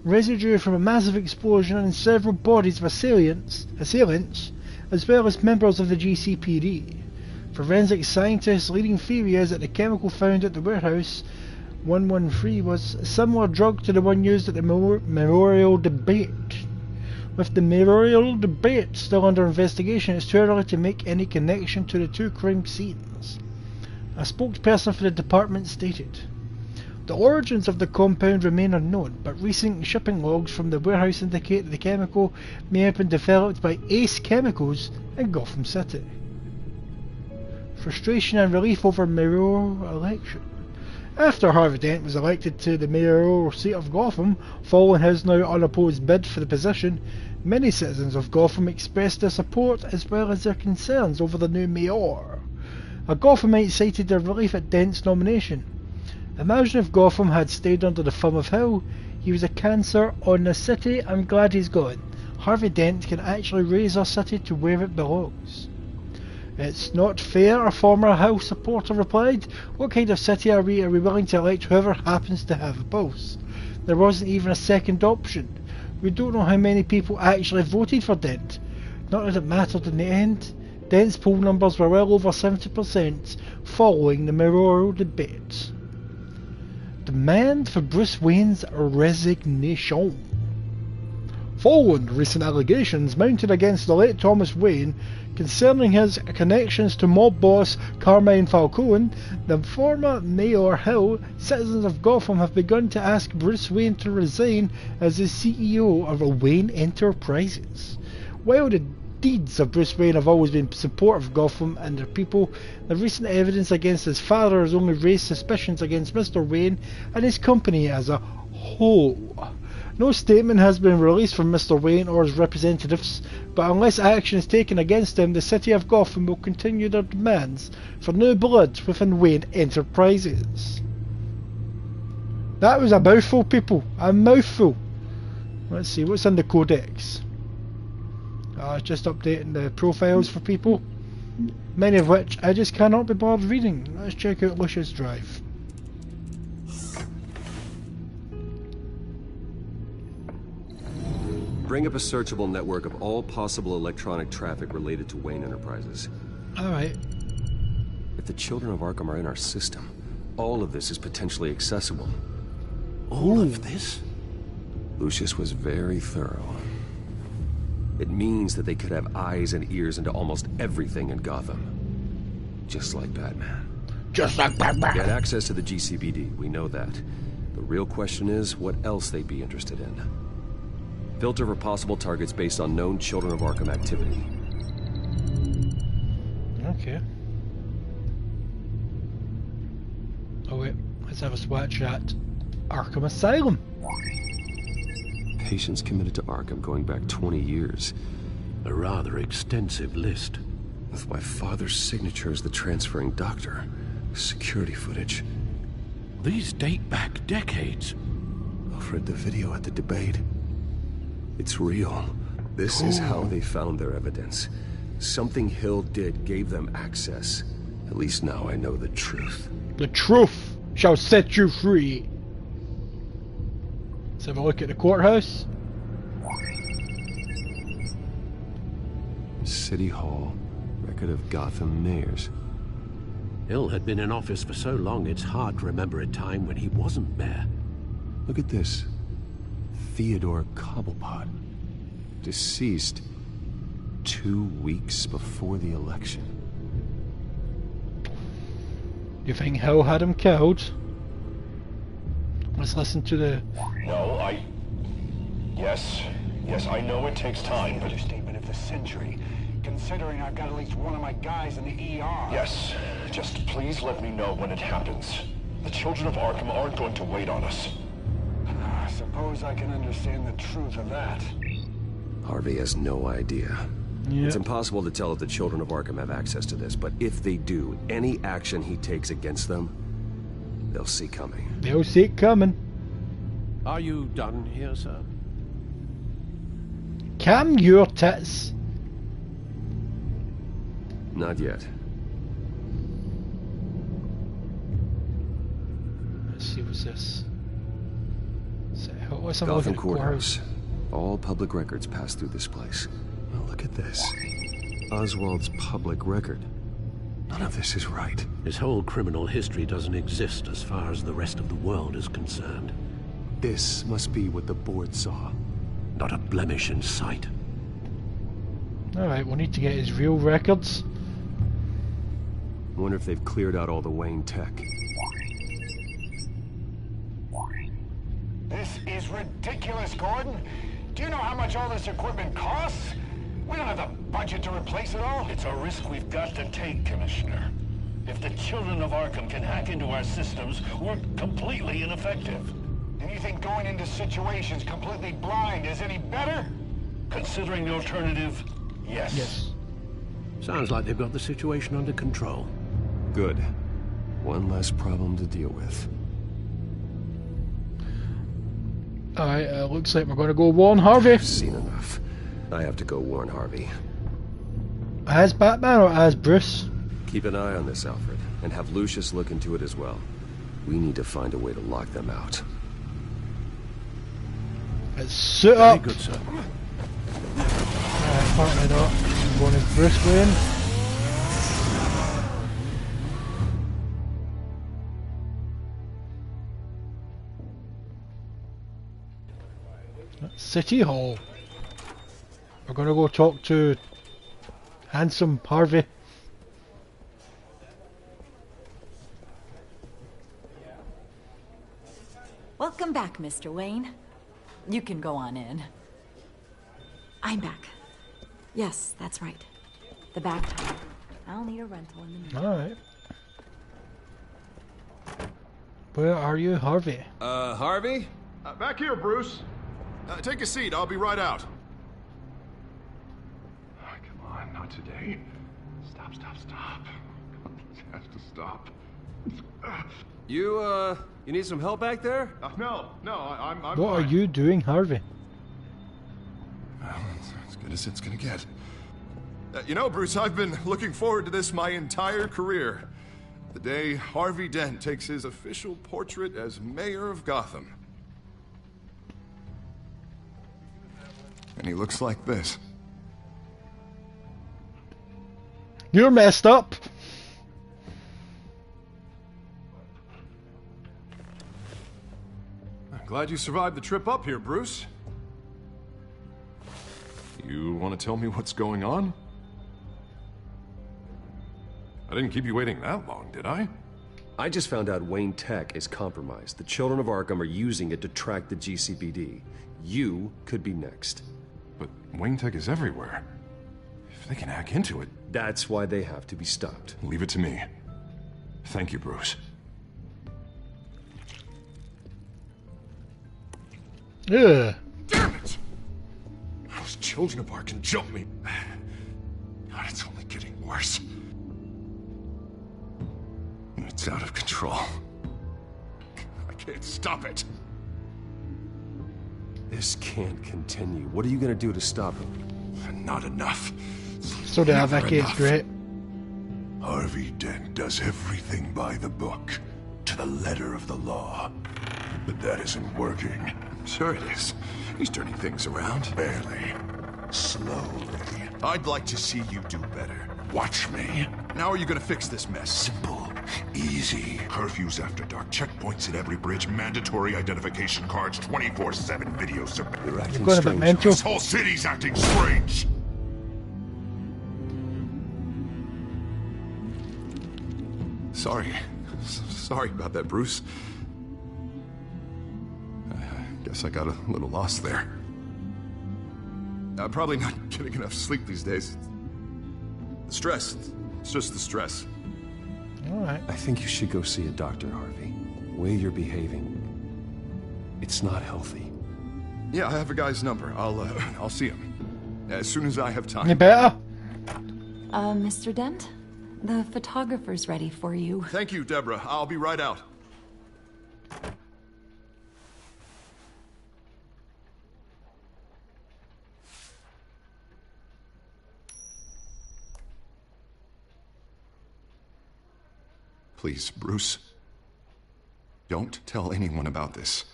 residue from a massive explosion, and several bodies of assailants, as well as members of the GCPD. Forensic scientists' leading theory is that the chemical found at the warehouse 113 was a similar drug to the one used at the memorial debate. With the memorial debate still under investigation, it's too early to make any connection to the two crime scenes. A spokesperson for the department stated, "The origins of the compound remain unknown, but recent shipping logs from the warehouse indicate that the chemical may have been developed by Ace Chemicals in Gotham City." Frustration and relief over mayoral election. After Harvey Dent was elected to the mayoral seat of Gotham, following his now unopposed bid for the position, many citizens of Gotham expressed their support as well as their concerns over the new mayor. A Gothamite cited their relief at Dent's nomination. "Imagine if Gotham had stayed under the thumb of Hill. He was a cancer on the city. I'm glad he's gone. Harvey Dent can actually raise our city to where it belongs." "It's not fair," a former House supporter replied. "What kind of city are we? Are we willing to elect whoever happens to have a pulse? There wasn't even a second option. We don't know how many people actually voted for Dent. Not that it mattered in the end. Dent's poll numbers were well over 70% following the mayoral debate." Demand for Bruce Wayne's resignation. Following recent allegations mounted against the late Thomas Wayne concerning his connections to mob boss Carmine Falcone, the former Mayor Hill, citizens of Gotham have begun to ask Bruce Wayne to resign as the CEO of Wayne Enterprises. While the deeds of Bruce Wayne have always been supportive of Gotham and their people, the recent evidence against his father has only raised suspicions against Mr. Wayne and his company as a whole. No statement has been released from Mr. Wayne or his representatives, but unless action is taken against him, the city of Gotham will continue their demands for new blood within Wayne Enterprises. That was a mouthful, people. A mouthful. Let's see, what's in the codex? It's just updating the profiles for people. Many of which I just cannot be bothered reading. Let's check out Lucius Drive. Bring up a searchable network of all possible electronic traffic related to Wayne Enterprises. Alright. If the children of Arkham are in our system, all of this is potentially accessible. All of this? Lucius was very thorough. It means that they could have eyes and ears into almost everything in Gotham. Just like Batman. Just like Batman. Get access to the GCPD, we know that. The real question is, what else they'd be interested in. Filter for possible targets based on known Children of Arkham activity. Okay. Oh wait, let's have a swatch at Arkham Asylum. Patients committed to Arkham going back 20 years. A rather extensive list. With my father's signature as the transferring doctor. Security footage. These date back decades. I've read the video at the debate. It's real. This is how they found their evidence. Something Hill did gave them access. At least now I know the truth. The truth shall set you free. Let's have a look at the courthouse. City Hall. Record of Gotham mayors. Hill had been in office for so long it's hard to remember a time when he wasn't mayor. Look at this. Theodore Cobblepot. Deceased 2 weeks before the election. You think Hill had him killed? Let's listen to the... No, Yes, I know it takes time, but... Understatement of the century, considering I've got at least one of my guys in the ER. Yes, just please let me know when it happens. The children of Arkham aren't going to wait on us. I suppose I can understand the truth of that. Harvey has no idea. Yep. It's impossible to tell if the children of Arkham have access to this, but if they do, any action he takes against them, they'll see coming. They'll see it coming. Are you done here, sir? Calm your tits. Not yet. Let's see, what's this? What's Gotham Courthouse. All public records pass through this place. Well, look at this. Oswald's public record. None of this is right. His whole criminal history doesn't exist as far as the rest of the world is concerned. This must be what the board saw. Not a blemish in sight. Alright, we'll need to get his real records. Wonder if they've cleared out all the Wayne tech. This is ridiculous, Gordon. Do you know how much all this equipment costs? We don't have the budget to replace it all. It's a risk we've got to take, Commissioner. If the children of Arkham can hack into our systems, we're completely ineffective. And you think going into situations completely blind is any better? Considering the alternative, yes. Yes. Sounds like they've got the situation under control. Good. One less problem to deal with. Alright, looks like we're going to go warn Harvey. I've seen enough. I have to go warn Harvey. As Batman or as Bruce? Keep an eye on this, Alfred, and have Lucius look into it as well. We need to find a way to lock them out. Let's suit up. Very good, sir. Apparently not. I'm going as Bruce Wayne. City Hall. We're going to go talk to handsome Harvey. Welcome back, Mr. Wayne. You can go on in. I'm back. Yes, that's right. The back time. I'll need a rental in the meantime. Alright. Where are you, Harvey? Harvey? Back here, Bruce. Take a seat. I'll be right out. Oh, come on, not today. Stop. It has to stop. You need some help back there? No, I'm What are you doing, Harvey? Well, it's as good as it's gonna get. You know, Bruce, I've been looking forward to this my entire career. The day Harvey Dent takes his official portrait as mayor of Gotham. And he looks like this. You're messed up. I'm glad you survived the trip up here, Bruce. You want to tell me what's going on? I didn't keep you waiting that long, did I? I just found out Wayne Tech is compromised. The Children of Arkham are using it to track the GCPD. You could be next. But Wayne Tech is everywhere. If they can hack into it... That's why they have to be stopped. Leave it to me. Thank you, Bruce. Yeah. Damn it! Those Children of Arkham jumped me. God, it's only getting worse. It's out of control. I can't stop it. This can't continue. What are you gonna do to stop him? Not enough. So did Vicky, it's great. Harvey Dent does everything by the book, to the letter of the law. But that isn't working. Sure it is. He's turning things around. Barely. Slowly. I'd like to see you do better. Watch me. Now are you gonna fix this mess? Simple. Easy. Curfews after dark, checkpoints at every bridge, mandatory identification cards, 24/7 video surveillance. You're acting going a bit strange. mental. This whole city's acting strange. Sorry about that, Bruce. I guess I got a little lost there. I'm probably not getting enough sleep these days. The stress. It's just the stress. Alright. I think you should go see a doctor, Harvey. The way you're behaving, it's not healthy. Yeah, I have a guy's number. I'll see him as soon as I have time. You better. Mr. Dent? The photographer's ready for you. Thank you, Deborah. I'll be right out. Please, Bruce. Don't tell anyone about this.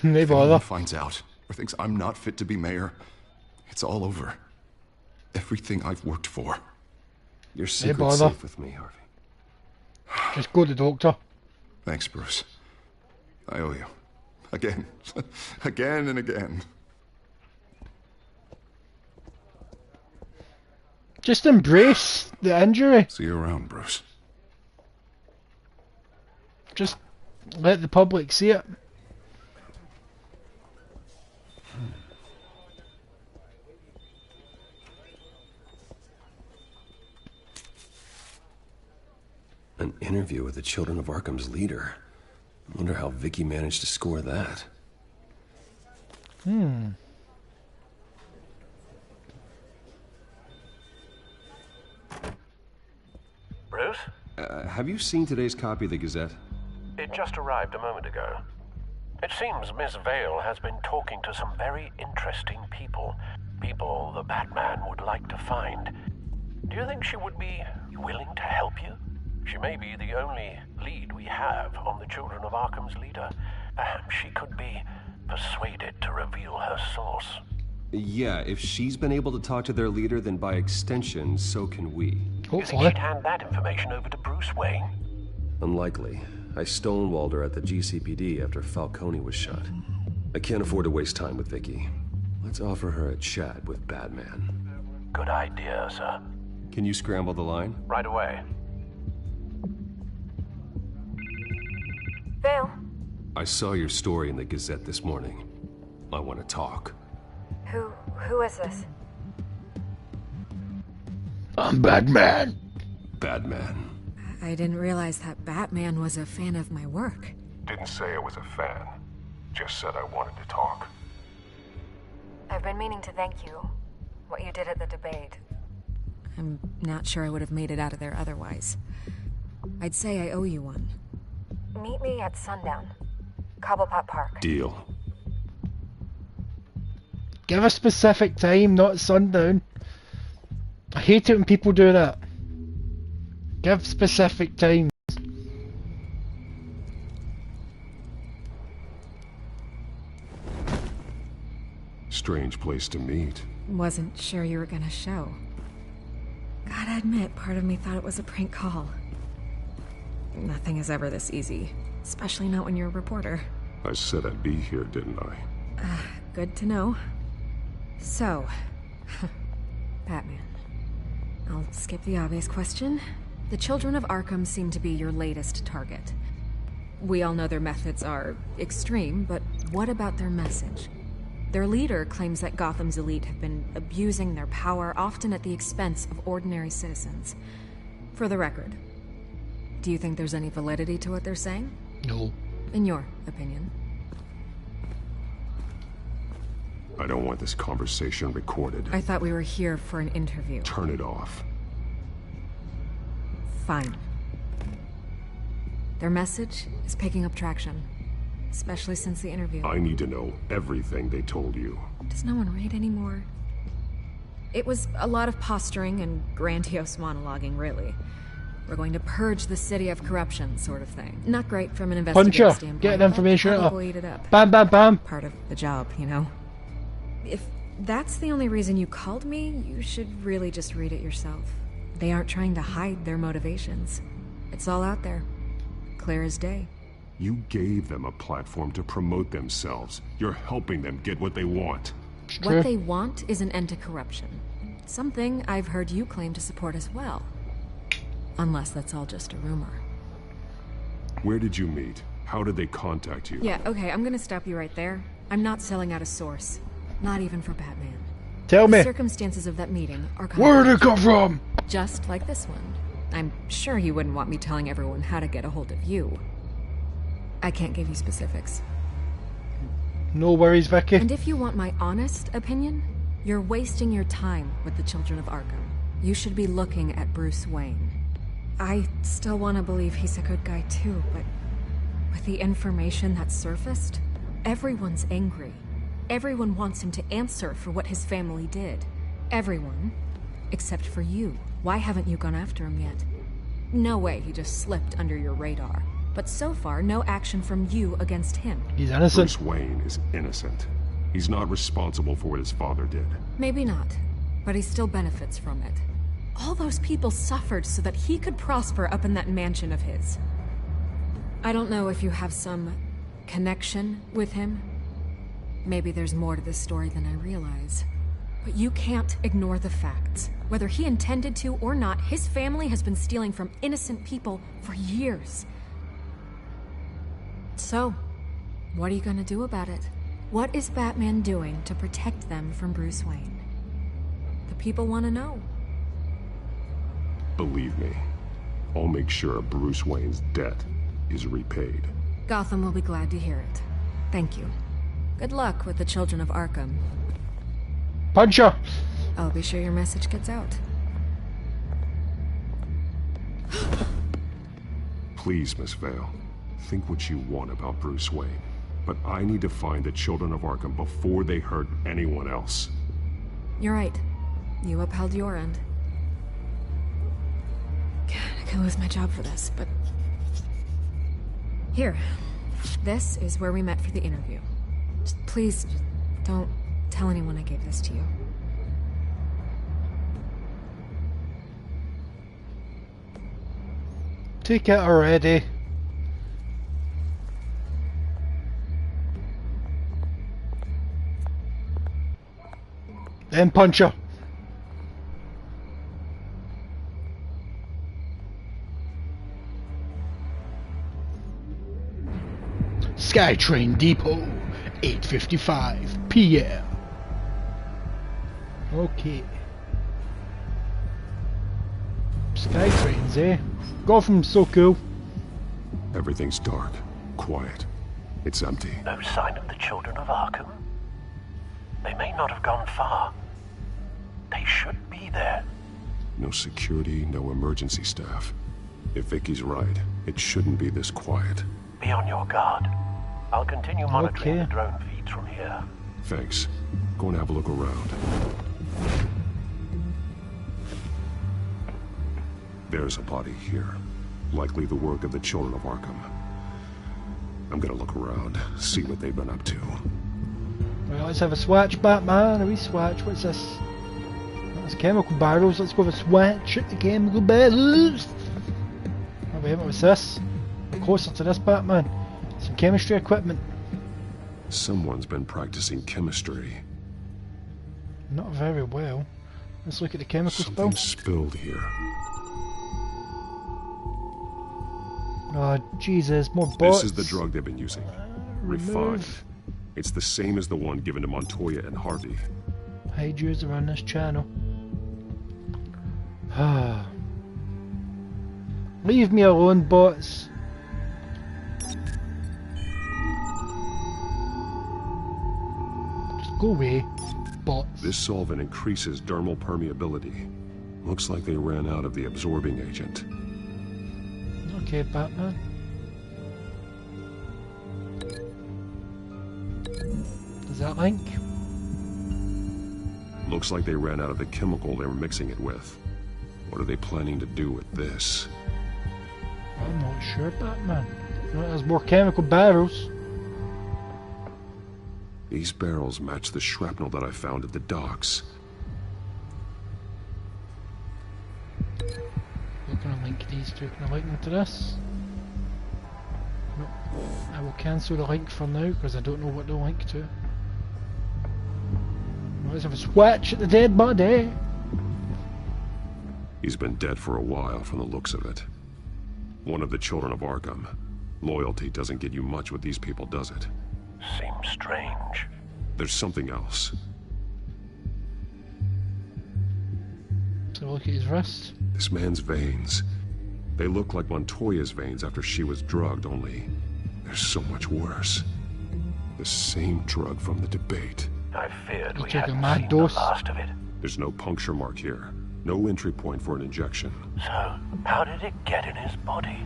If anyone finds out or thinks I'm not fit to be mayor, it's all over. Everything I've worked for. Your secret's safe with me, Harvey. Just go to the doctor. Thanks, Bruce. I owe you. Again. Again and again. Just embrace the injury. See you around, Bruce. Just let the public see it. An interview with the Children of Arkham's leader. I wonder how Vicky managed to score that. Bruce? Have you seen today's copy of the Gazette? It just arrived a moment ago. It seems Miss Vale has been talking to some very interesting people. People the Batman would like to find. Do you think she would be willing to help you? She may be the only lead we have on the Children of Arkham's leader. Perhaps she could be persuaded to reveal her source. Yeah, if she's been able to talk to their leader, then by extension, so can we. You think she'd hand that information over to Bruce Wayne? Unlikely. I stonewalled her at the GCPD after Falcone was shot. I can't afford to waste time with Vicky. Let's offer her a chat with Batman. Good idea, sir. Can you scramble the line? Right away. Vale? I saw your story in the Gazette this morning. I want to talk. Who is this? I'm Batman. Batman. I didn't realize that Batman was a fan of my work. Didn't say I was a fan. Just said I wanted to talk. I've been meaning to thank you. What you did at the debate. I'm not sure I would have made it out of there otherwise. I'd say I owe you one. Meet me at sundown. Cobblepot Park. Deal. Give a specific time, not sundown. I hate it when people do that. Give specific times. Strange place to meet. Wasn't sure you were gonna show. Gotta admit, part of me thought it was a prank call. Nothing is ever this easy, especially not when you're a reporter. I said I'd be here, didn't I? Good to know. So, Batman. I'll skip the obvious question. The children of Arkham seem to be your latest target. We all know their methods are extreme, but what about their message? Their leader claims that Gotham's elite have been abusing their power, often at the expense of ordinary citizens. For the record, do you think there's any validity to what they're saying? No. In your opinion? I don't want this conversation recorded. I thought we were here for an interview. Turn it off. Fine. Their message is picking up traction, especially since the interview. I need to know everything they told you. Does no one read anymore? It was a lot of posturing and grandiose monologuing, really. We're going to purge the city of corruption, sort of thing. Not great from an investigative standpoint. Get information but up. we'll eat it up. Bam, bam, bam. Part of the job, you know? If that's the only reason you called me, you should really just read it yourself. They aren't trying to hide their motivations. It's all out there. Clear as day. You gave them a platform to promote themselves. You're helping them get what they want. What they want is an end to corruption. Something I've heard you claim to support as well. Unless that's all just a rumor. Where did you meet? How did they contact you? Yeah, okay, I'm gonna stop you right there. I'm not selling out a source. Not even for Batman. Tell me. The circumstances of that meeting are Where'd it come from? Just like this one. I'm sure you wouldn't want me telling everyone how to get a hold of you. I can't give you specifics. No worries, Vicky. And if you want my honest opinion, you're wasting your time with the children of Arkham. You should be looking at Bruce Wayne. I still want to believe he's a good guy too, but with the information that surfaced, everyone's angry. Everyone wants him to answer for what his family did. Everyone, except for you. Why haven't you gone after him yet? No way he just slipped under your radar. But so far, no action from you against him. He's innocent. Bruce Wayne is innocent. He's not responsible for what his father did. Maybe not, but he still benefits from it. All those people suffered so that he could prosper up in that mansion of his. I don't know if you have some connection with him. Maybe there's more to this story than I realize. But you can't ignore the facts. Whether he intended to or not, his family has been stealing from innocent people for years. So, what are you gonna do about it? What is Batman doing to protect them from Bruce Wayne? The people want to know. Believe me, I'll make sure Bruce Wayne's debt is repaid. Gotham will be glad to hear it. Thank you. Good luck with the children of Arkham. Punch her! I'll be sure your message gets out. Please, Miss Vale, think what you want about Bruce Wayne. But I need to find the children of Arkham before they hurt anyone else. You're right. You upheld your end. God, I could lose my job for this, but... Here. This is where we met for the interview. Just please, don't tell anyone I gave this to you. Take it already. Then punch her. Skytrain Depot, 8:55 p.m. Okay. Skytrains, eh? Gotham's so cool. Everything's dark, quiet. It's empty. No sign of the children of Arkham? They may not have gone far. They should be there. No security, no emergency staff. If Vicky's right, it shouldn't be this quiet. Be on your guard. I'll continue monitoring the drone feeds from here. Thanks. Go and have a look around. There's a body here. Likely the work of the children of Arkham. I'm gonna look around, see what they've been up to. Right, let's have a swatch, Batman. A wee swatch. What's this? That's chemical barrels. Let's go with a swatch at the chemical barrels. Oh, wait, what's this? Closer to this, Batman. Some chemistry equipment. Someone's been practicing chemistry. Not very well. Let's look at the chemical spill. Something spilled here. Oh, Jesus, more bots. This is the drug they've been using. Refined. It's the same as the one given to Montoya and Harvey. Hide yours around this channel. Leave me alone, bots. Just go away, bots. This solvent increases dermal permeability. Looks like they ran out of the absorbing agent. Okay, Batman. Does that link? Looks like they ran out of the chemical they were mixing it with. What are they planning to do with this? I'm not sure, Batman. There's more chemical barrels. These barrels match the shrapnel that I found at the docks. We're going to link these two. Can I link them to this? No. I will cancel the link for now because I don't know what they'll link to. Let's have a swatch at the dead body. He's been dead for a while from the looks of it. One of the children of Arkham. Loyalty doesn't get you much with these people, does it? Seems strange. There's something else. So look at his wrist. This man's veins. They look like Montoya's veins after she was drugged, only they're so much worse. The same drug from the debate. I feared we took a hadn't mad seen dose. the last of it. There's no puncture mark here. No entry point for an injection. So, how did it get in his body?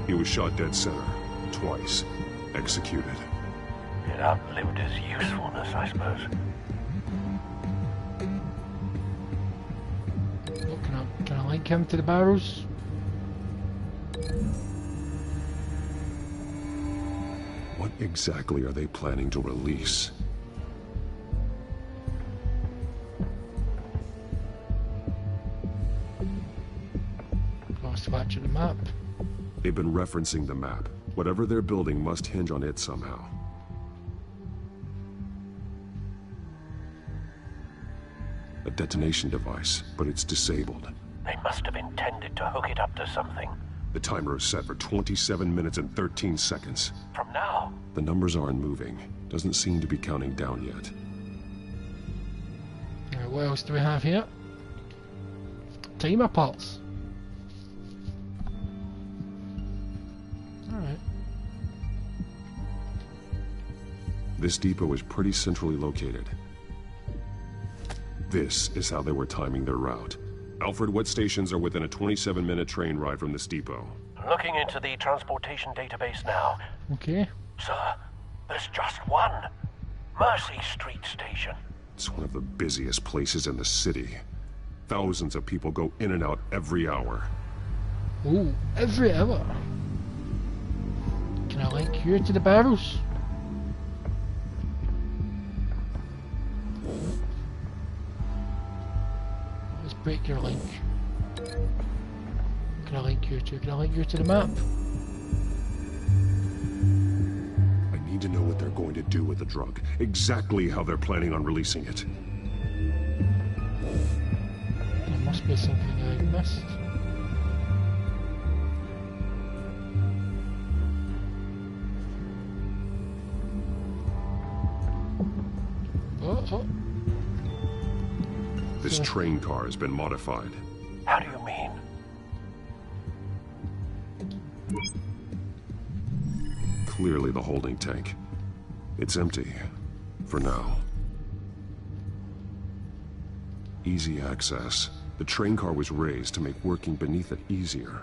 He was shot dead center. Twice. Executed. It outlived his usefulness, I suppose. Oh, can I link him to the barrels? What exactly are they planning to release? Swatch at the map. They've been referencing the map. Whatever they're building must hinge on it somehow. A detonation device, but it's disabled. They must have intended to hook it up to something. The timer is set for 27 minutes and 13 seconds. From now? The numbers aren't moving. Doesn't seem to be counting down yet. Alright, what else do we have here? Timer pulse. Alright. This depot is pretty centrally located. This is how they were timing their route. Alfred, what stations are within a 27-minute train ride from this depot? Looking into the transportation database now. Okay. Sir, there's just one. Mercy Street Station. It's one of the busiest places in the city. Thousands of people go in and out every hour. Ooh, every hour. Can I link you to the barrels? Let's break your link. Can I link you to the map? I need to know what they're going to do with the drug. Exactly how they're planning on releasing it. There must be something I missed. Oh. This train car has been modified. How do you mean? Clearly the holding tank. It's empty. For now. Easy access. The train car was raised to make working beneath it easier.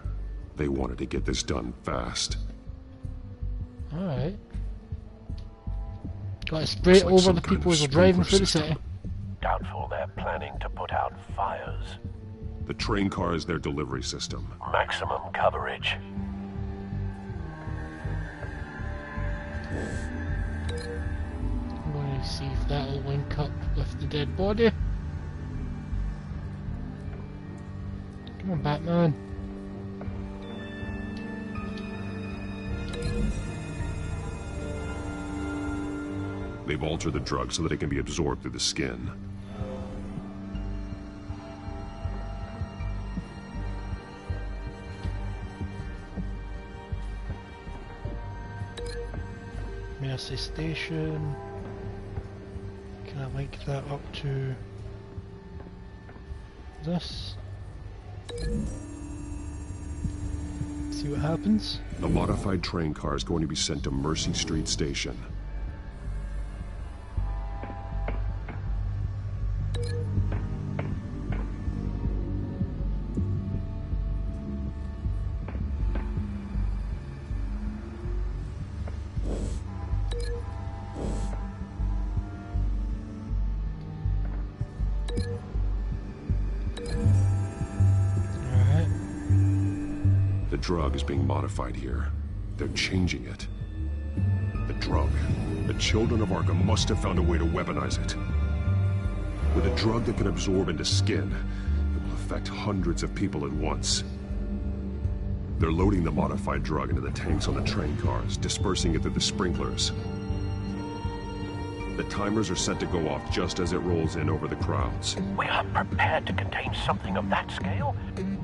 They wanted to get this done fast. Alright. Got to spray it over the people as we're driving through the city. Doubtful they're planning to put out fires. The train car is their delivery system. Maximum coverage. I'm going to see if that'll link up with the dead body. Come on, Batman. They've altered the drug so that it can be absorbed through the skin. Mercy Station. Can I link that up to this? See what happens. The modified train car is going to be sent to Mercy Street Station. The drug is being modified here. They're changing it. The drug. The children of Arkham must have found a way to weaponize it. With a drug that can absorb into skin, it will affect hundreds of people at once. They're loading the modified drug into the tanks on the train cars, dispersing it through the sprinklers. The timers are set to go off just as it rolls in over the crowds. We are prepared to contain something of that scale.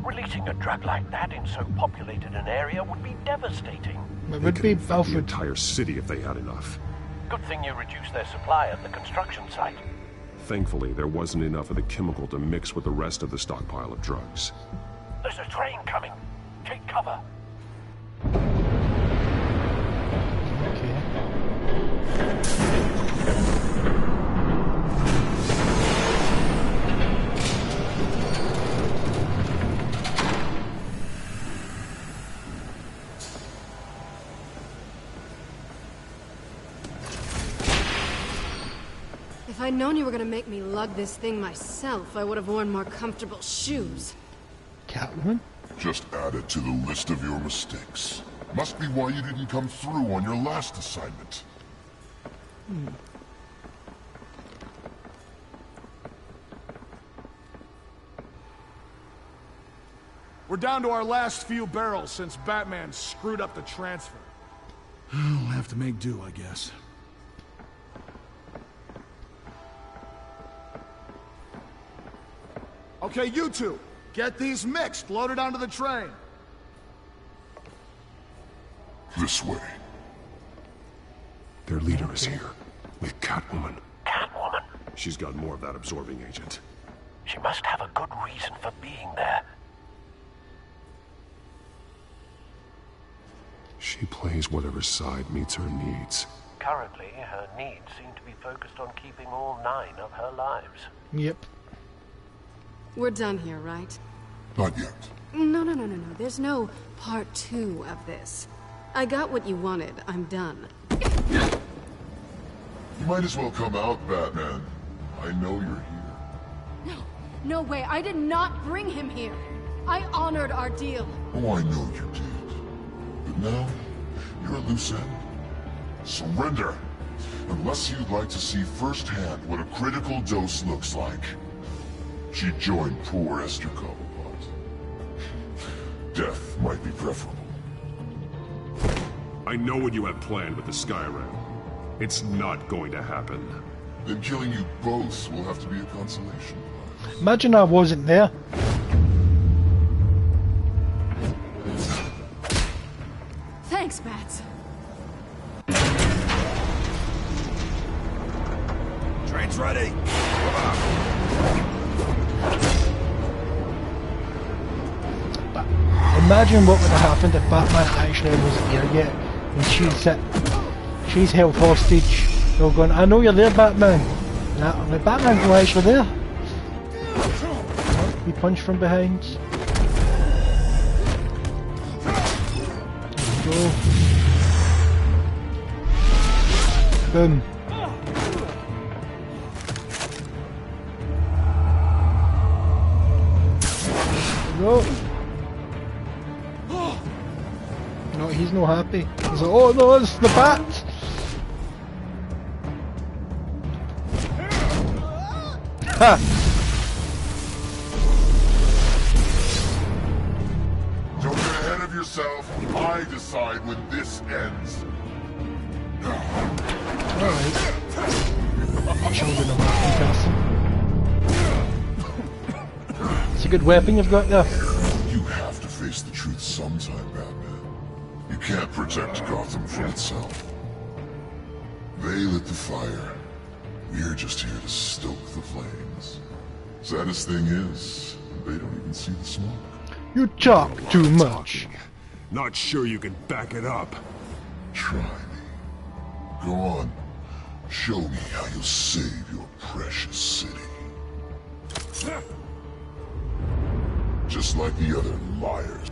Releasing a drug like that in so populated an area would be devastating. It would be the entire city if they had enough. Good thing you reduced their supply at the construction site. Thankfully, there wasn't enough of the chemical to mix with the rest of the stockpile of drugs. There's a train coming. Take cover. If I'd known you were gonna make me lug this thing myself, I would have worn more comfortable shoes. Catwoman? Just add it to the list of your mistakes. Must be why you didn't come through on your last assignment. We're down to our last few barrels since Batman screwed up the transfer. We'll have to make do, I guess. Okay, you two, get these mixed, loaded onto the train. This way. Their leader is here, with Catwoman. Catwoman? She's got more of that absorbing agent. She must have a good reason for being there. She plays whatever side meets her needs. Currently, her needs seem to be focused on keeping all 9 of her lives. Yep. We're done here, right? Not yet. No. There's no part 2 of this. I got what you wanted. I'm done. You might as well come out, Batman. I know you're here. No way. I did not bring him here. I honored our deal. Oh, I know you did. But now, you're a loose end. Surrender! Unless you'd like to see firsthand what a critical dose looks like. She joined poor Esther Cobblepot. Death might be preferable. I know what you have planned with the Skyrim. It's not going to happen. Then killing you both will have to be a consolation. Imagine I wasn't there. Thanks, Bats. Train's ready. But imagine what would have happened if Batman actually wasn't here yet, and she's held hostage. They're all going, I know you're there, Batman. Nah, Batman's not actually there. Be punched from behind. There we go. Boom. No. No, he's not happy. He's like, oh no, it's the bat! Ha! Don't get ahead of yourself. I decide when this ends. Alright. Children of Arkham. It's a good weapon you've got there. You have to face the truth sometime, Batman. You can't protect Gotham from itself. They lit the fire. We're just here to stoke the flames. Saddest thing is, they don't even see the smoke. You talk too much. Not sure you can back it up. Try me. Go on. Show me how you'll save your precious city. Just like the other liars.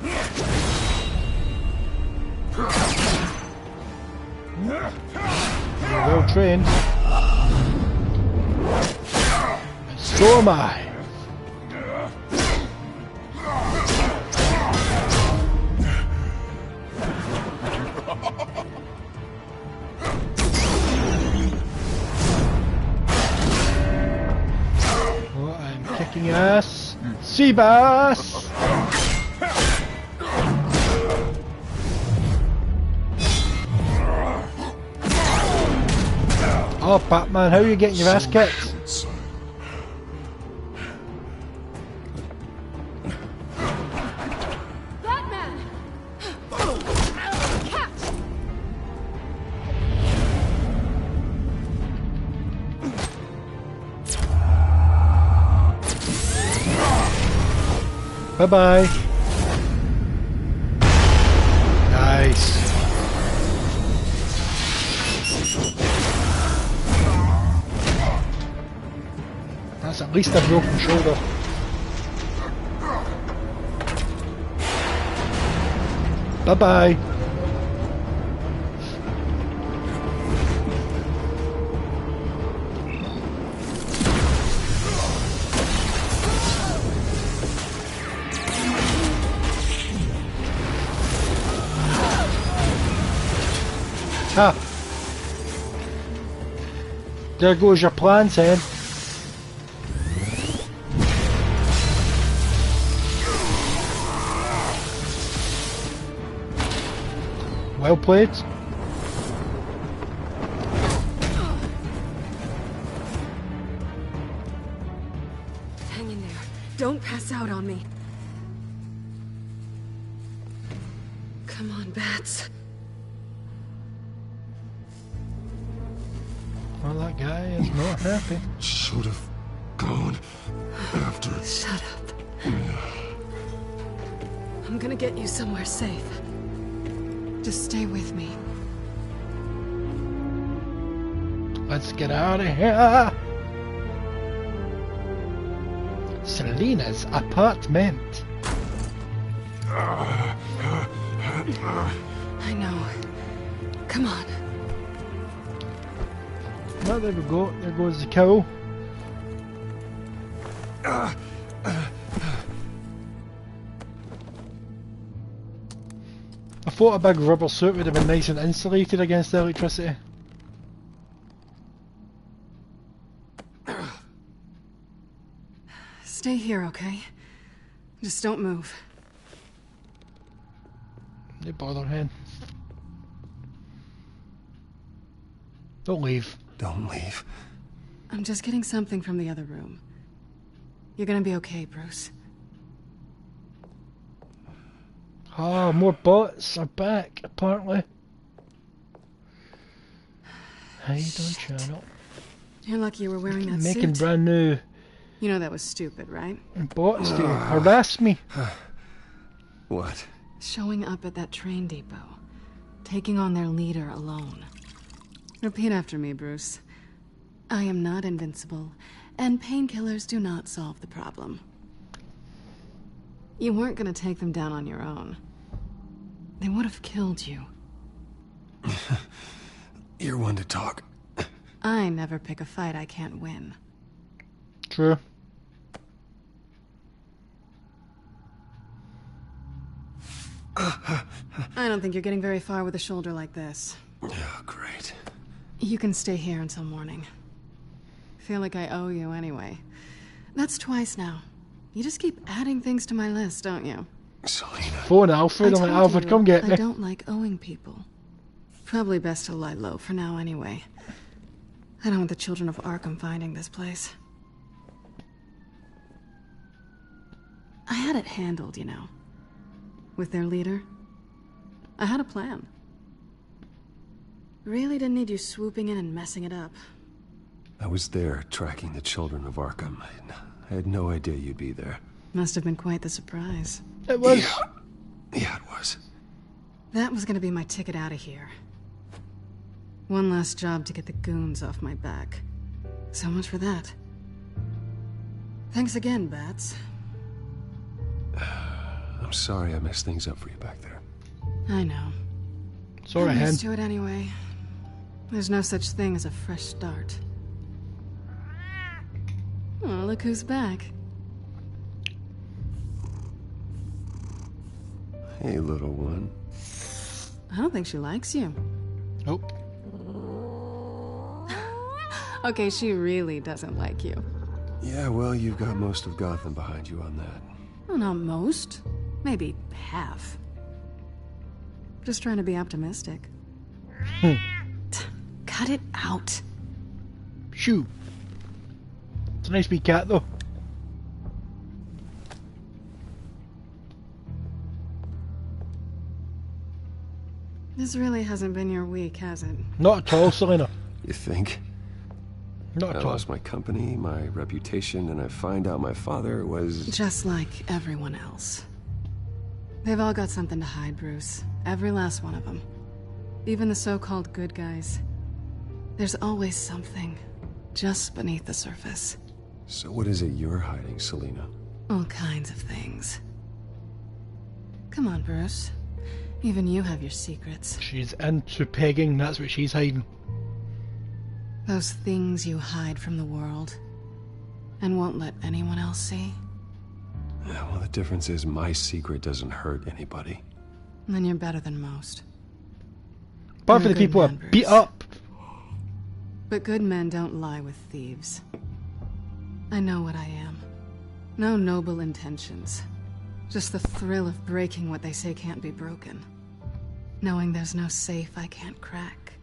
You're well trained. So am I. Oh, I'm kicking ass. Seabass! Oh, Batman, how are you getting your ass kicked? Batman! Catch! Bye-bye. Nice. That's at least a broken shoulder. Bye-bye. Ah. There goes your plan, Ted. Well played. Hang in there. Don't pass out on me. Come on, Bats. Well, that guy is not happy. Should have gone after. Shut up. I'm gonna get you somewhere safe. Just stay with me. Let's get out of here. Selina's apartment. I know. Come on. Well, there we go. There goes the cow. I thought a big rubber suit would have been nice and insulated against the electricity. Stay here, okay? Just don't move. No bother, hen. Don't leave. Don't leave. I'm just getting something from the other room. You're gonna be okay, Bruce. Ah, more bots are back, apparently. Hide on channel. You're lucky you were wearing that Making suit. brand new You know that was stupid, right? bots to harass me. What? Showing up at that train depot. Taking on their leader alone. Repeat after me, Bruce. I am not invincible, and painkillers do not solve the problem. You weren't gonna take them down on your own. They would have killed you. You're one to talk. I never pick a fight I can't win. True. I don't think you're getting very far with a shoulder like this. Oh, great. You can stay here until morning. Feel like I owe you anyway. That's twice now. You just keep adding things to my list, don't you? Selina. Phone Alfred. I'm like, Alfred, come get me. I don't like owing people. Probably best to lie low for now anyway. I don't want the children of Arkham finding this place. I had it handled, you know. With their leader. I had a plan. Really didn't need you swooping in and messing it up. I was there tracking the children of Arkham. I had no idea you'd be there. Must have been quite the surprise. It was. Yeah, it was. That was gonna be my ticket out of here. One last job to get the goons off my back. So much for that. Thanks again, Bats. I'm sorry I messed things up for you back there. I know. Sorry, I'm used Hen. to it anyway. There's no such thing as a fresh start. Oh, look who's back. Hey, little one. I don't think she likes you. Nope. Okay, she really doesn't like you. Yeah, well, you've got most of Gotham behind you on that. Well, not most. Maybe half. Just trying to be optimistic. Cut it out. Shoo. It's a nice wee cat, though. This really hasn't been your week, has it? Not at all, Selina. You think? Not I at all. lost my company, my reputation, and I find out my father was... Just like everyone else. They've all got something to hide, Bruce. Every last one of them. Even the so-called good guys. There's always something just beneath the surface. So what is it you're hiding, Selina? All kinds of things. Come on, Bruce. Even you have your secrets. She's into pegging, that's what she's hiding. Those things you hide from the world and won't let anyone else see. Yeah, well, the difference is my secret doesn't hurt anybody. Then you're better than most. Apart from the people are beat up. But good men don't lie with thieves. I know what I am. No noble intentions. Just the thrill of breaking what they say can't be broken. Knowing there's no safe I can't crack.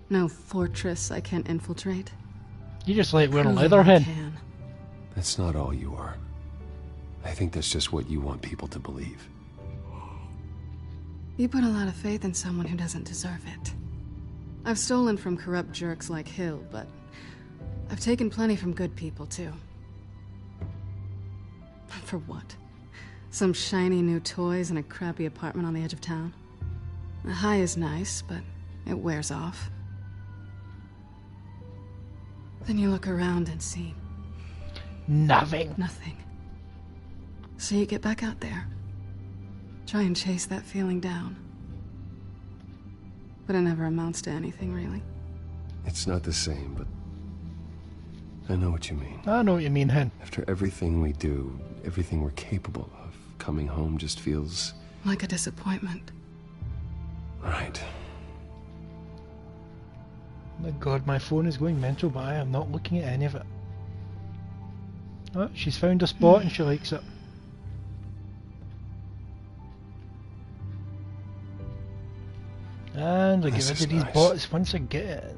No fortress I can't infiltrate. You just like wearing a Proving leather, I Hen. can. That's not all you are. I think that's just what you want people to believe. You put a lot of faith in someone who doesn't deserve it. I've stolen from corrupt jerks like Hill, but I've taken plenty from good people, too. For what? Some shiny new toys and a crappy apartment on the edge of town? The high is nice, but it wears off. Then you look around and see... Nothing. Nothing. So you get back out there. Try and chase that feeling down. But it never amounts to anything, really. It's not the same, but I know what you mean. I know what you mean, Hen. After everything we do, everything we're capable of, coming home just feels... Like a disappointment. Right. My god, my phone is going mental, but I am not looking at any of it. Oh, she's found a spot and she likes it. And I get rid of these bots once again.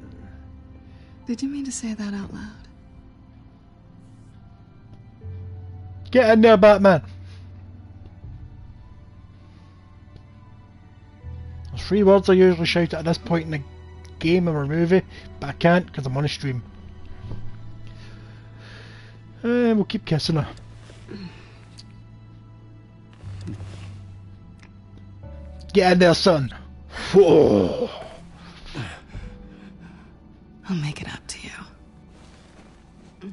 Did you mean to say that out loud? Get in there, Batman! There's 3 words I usually shout at this point in the game or movie, but I can't because I'm on a stream. We'll keep kissing her. Get in there, son! Whoa! I'll make it up to you.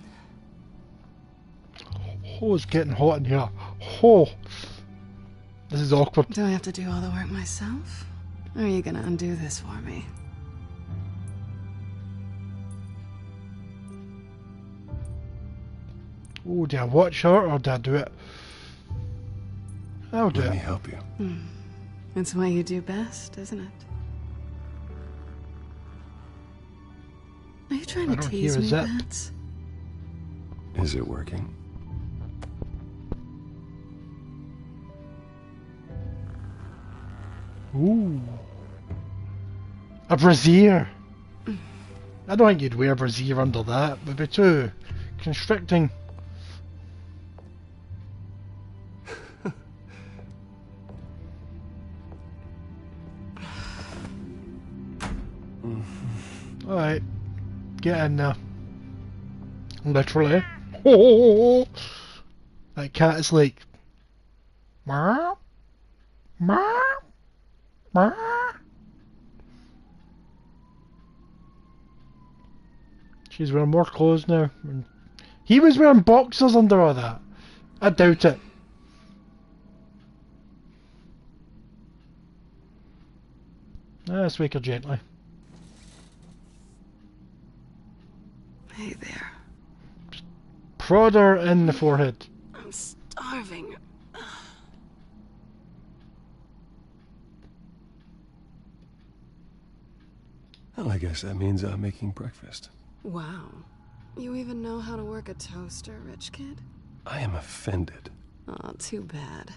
Oh, it's getting hot in here. Oh, This is awkward. Do I have to do all the work myself? Or are you gonna undo this for me? Oh, do I watch her or do I do it? I'll do it. Let me help you. It's what you do best, isn't it? Are you trying to tease me, Bats? Is it working? Ooh. A brassiere. I don't think you'd wear a brassiere under that. It would be too constricting. Alright. Get in there. Literally. Oh, that cat is like... Meow. Meow. Meow. She's wearing more clothes now. He was wearing boxers under all that. I doubt it. Let's wake her gently. Hey there. Just prod her in the forehead. I'm starving. Well, I guess that means I'm making breakfast. Wow. You even know how to work a toaster, rich kid? I am offended. Oh, too bad.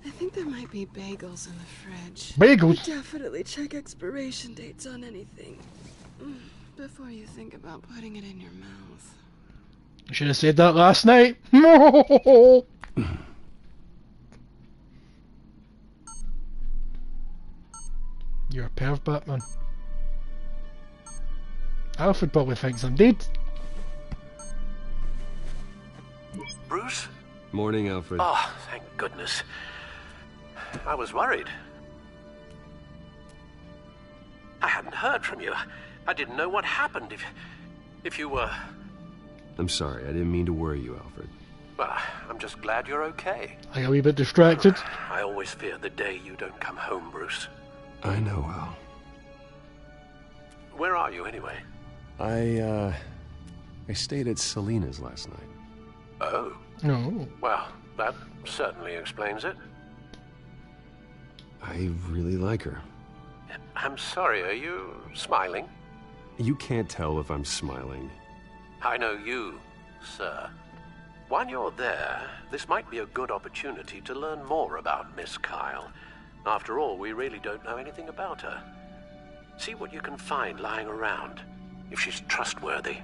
I think there might be bagels in the fridge. Bagels? Definitely check expiration dates on anything before you think about putting it in your mouth. I should have said that last night. You're a perv, Batman. Alfred probably thinks I'm dead. Bruce? Morning, Alfred. Oh, thank goodness. I was worried. I hadn't heard from you. I didn't know what happened if you were... I'm sorry, I didn't mean to worry you, Alfred. Well, I'm just glad you're okay. I got a wee bit distracted. I always fear the day you don't come home, Bruce. I know, Al. Where are you, anyway? I stayed at Selena's last night. Oh. No. Well, that certainly explains it. I really like her. I'm sorry, are you smiling? You can't tell if I'm smiling. I know you, sir. While you're there, this might be a good opportunity to learn more about Miss Kyle. After all, we really don't know anything about her. See what you can find lying around, if she's trustworthy.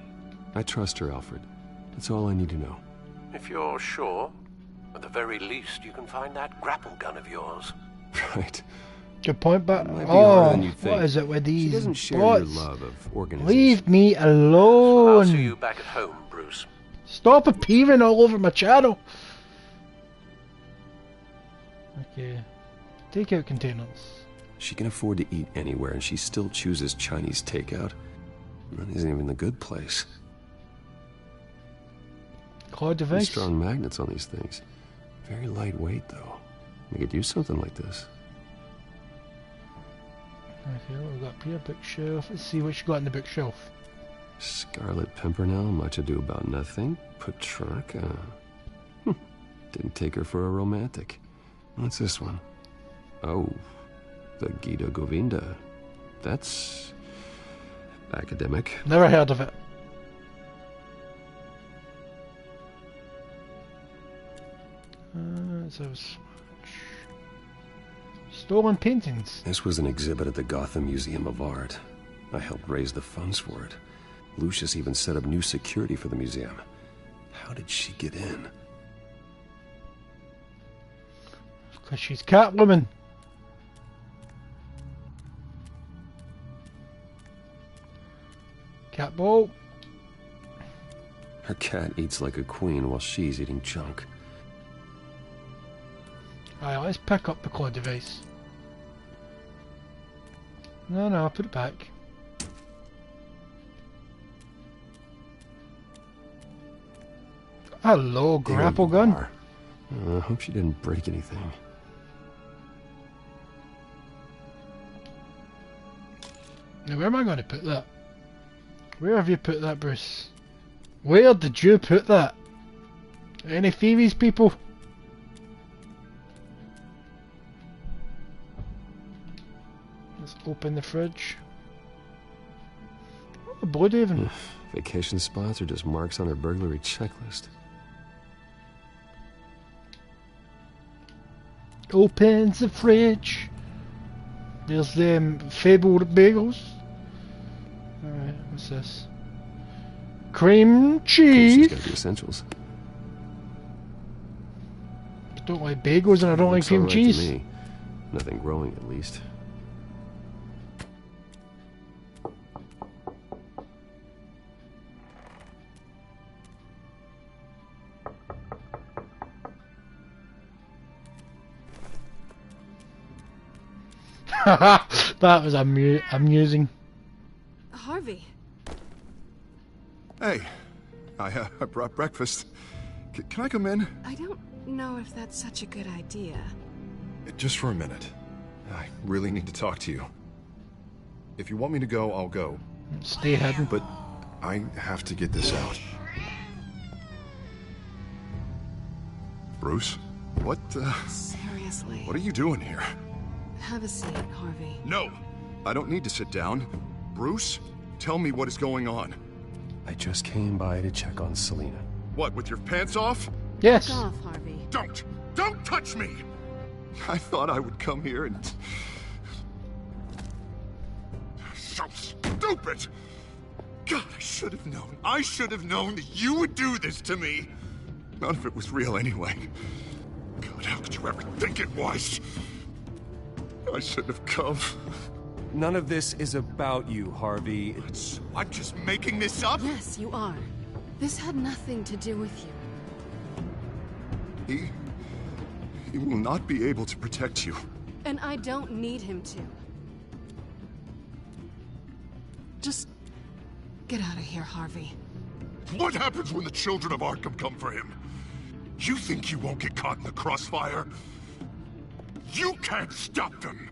I trust her, Alfred. That's all I need to know. If you're sure, at the very least, you can find that grapple gun of yours. Right. Good point, but than you think. What is it with these She doesn't share bots? your love of organization. Leave me alone. I'll see you back at home, Bruce. Stop appearing all over my channel. Okay. Takeout containers. She can afford to eat anywhere, and she still chooses Chinese takeout. That isn't even the good place. Cloud device. Strong magnets on these things. Very lightweight, though. We could use something like this. Okay, what we've got here? Bookshelf. Let's see what you got in the bookshelf. Scarlet Pimpernel, Much Ado About Nothing, Petrarca. Didn't take her for a romantic. What's this one? Oh, the Gita Govinda. That's academic. Never heard of it. So stolen paintings. This was an exhibit at the Gotham Museum of Art. I helped raise the funds for it. Lucius even set up new security for the museum. How did she get in? Because she's Catwoman. Catball. Her cat eats like a queen while she's eating junk. Alright, let's pick up the cloud device. No, I'll put it back. Hello, grapple gun. I hope she didn't break anything. Now where am I going to put that? Where have you put that, Bruce? Where did you put that? Any thieves, people? Let's open the fridge. Oh, Bloodhaven. Vacation spots are just marks on her burglary checklist. Opens the fridge. There's them fabled bagels. Alright, what's this? Cream cheese. Got the essentials. I don't like bagels and I don't like cream Looks cheese. alright to me. Nothing growing, at least. That was amusing. Harvey. Hey, I brought breakfast. Can I come in? I don't know if that's such a good idea. Just for a minute. I really need to talk to you. If you want me to go, I'll go. Stay hidden. But I have to get this out. Bruce? What, Seriously. What are you doing here? Have a seat, Harvey. No! I don't need to sit down. Bruce, tell me what is going on. I just came by to check on Selina. What, with your pants off? Yes. Back off, Harvey. Don't touch me! I thought I would come here and... So stupid! God, I should have known. I should have known that you would do this to me. None of it was real anyway. God, how could you ever think it was? I shouldn't have come. None of this is about you, Harvey. I'm just making this up? Yes, you are. This had nothing to do with you. He will not be able to protect you. And I don't need him to. Just get out of here, Harvey. What happens when the children of Arkham come for him? You think you won't get caught in the crossfire? You can't stop them!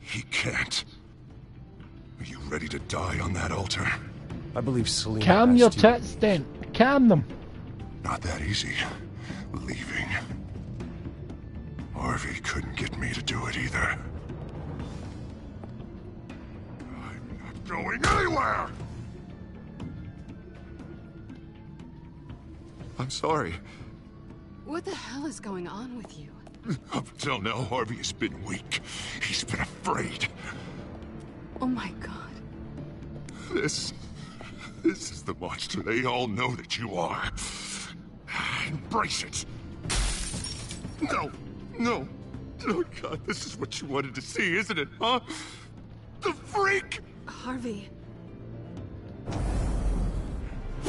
He can't. Are you ready to die on that altar? I believe Selina. Calm your tits then. Calm them. Not that easy. Leaving. Harvey couldn't get me to do it either. I'm not going anywhere! I'm sorry. What the hell is going on with you? Up until now, Harvey has been weak. He's been afraid. Oh my god. This is the monster they all know that you are. Embrace it. No. Oh God, this is what you wanted to see, isn't it, huh? The freak! Harvey.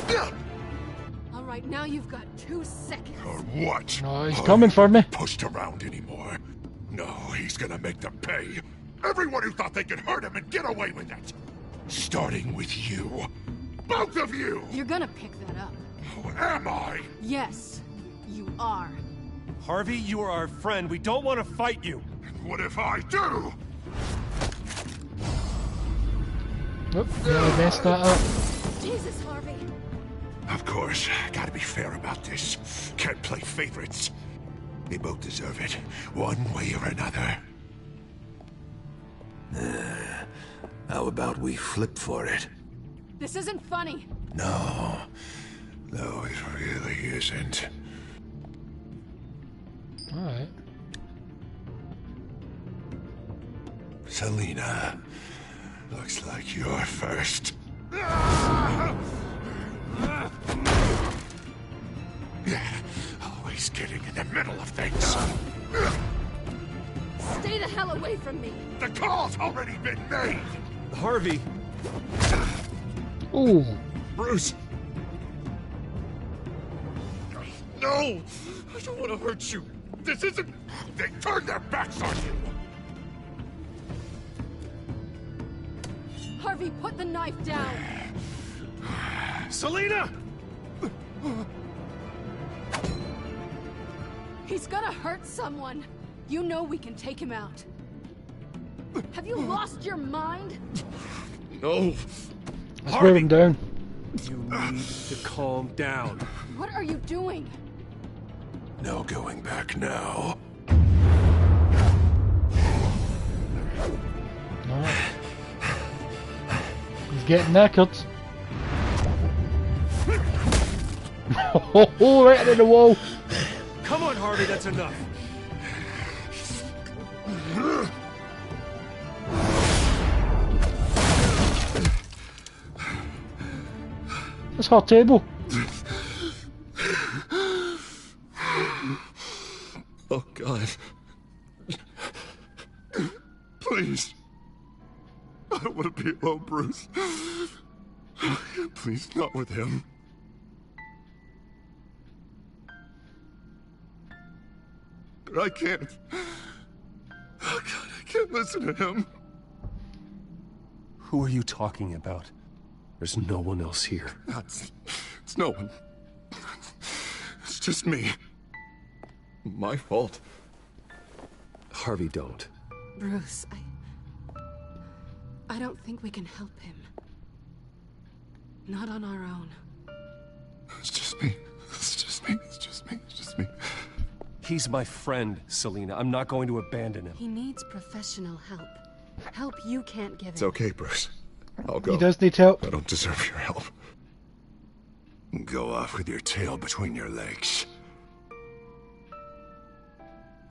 Yeah. Alright, now you've got 2 seconds. Or what? Oh, he's coming for me. Pushed around anymore. No, he's gonna make them pay. Everyone who thought they could hurt him and get away with it. Starting with you. Both of you! You're gonna pick that up. Oh, am I? Yes, you are. Harvey, you are our friend. We don't want to fight you. What if I do? Oop, yeah, messed that up. Jesus, Harvey. Of course, gotta be fair about this. Can't play favorites. They both deserve it, one way or another. How about we flip for it? This isn't funny. No, it really isn't. Alright. Selina, looks like you're first. Always getting in the middle of things. Stay the hell away from me. The call's already been made. Harvey. Ooh. Bruce. No! I don't want to hurt you. This isn't... They turned their backs on you. Harvey, put the knife down. Selina! He's gonna hurt someone. You know we can take him out. Have you lost your mind? No. Let's wear him down. You need to calm down. What are you doing? No going back now. No. He's getting knackered. Oh, right into the wall. Come on, Harvey, that's enough. That's hot table. Oh, God. Please. I don't want to be alone, Bruce. Please, not with him. I can't. Oh, God, I can't listen to him. Who are you talking about? There's no one else here. It's no one. It's just me. My fault. Harvey, don't. Bruce, I don't think we can help him. Not on our own. It's just me. It's just me. It's just me. It's just me. He's my friend, Selina. I'm not going to abandon him. He needs professional help. Help you can't give him. It's okay, Bruce. I'll go. He does need help. I don't deserve your help. Go off with your tail between your legs.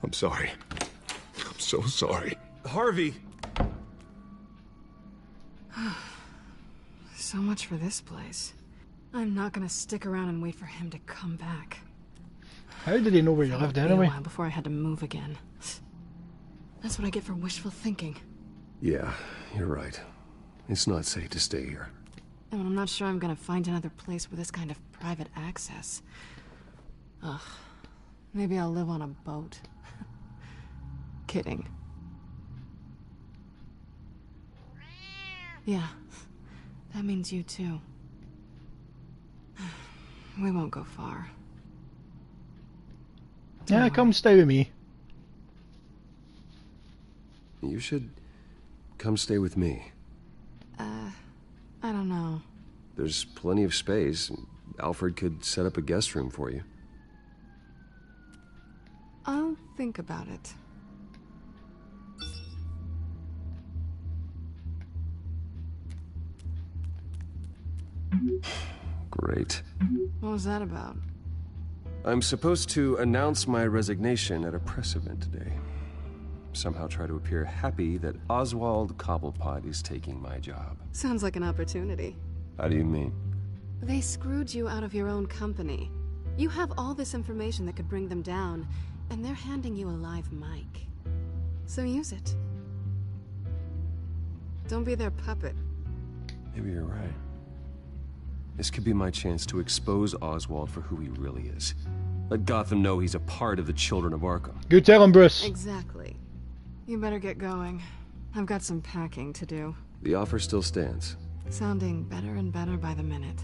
I'm sorry. I'm so sorry. Harvey! So much for this place. I'm not gonna stick around and wait for him to come back. How did he know where you lived anyway? A while before I had to move again. That's what I get for wishful thinking. Yeah, you're right. It's not safe to stay here. And I'm not sure I'm gonna find another place with this kind of private access. Ugh. Maybe I'll live on a boat. Kidding. Yeah. That means you too. We won't go far. Yeah, come stay with me. You should come stay with me. I don't know. There's plenty of space. Alfred could set up a guest room for you. I'll think about it. Great. What was that about? I'm supposed to announce my resignation at a press event today. Somehow try to appear happy that Oswald Cobblepot is taking my job. Sounds like an opportunity. How do you mean? They screwed you out of your own company. You have all this information that could bring them down, and they're handing you a live mic. So use it. Don't be their puppet. Maybe you're right. This could be my chance to expose Oswald for who he really is. Let Gotham know he's a part of the Children of Arkham. Good tell him, Bruce. Exactly. You better get going. I've got some packing to do. The offer still stands. Sounding better and better by the minute.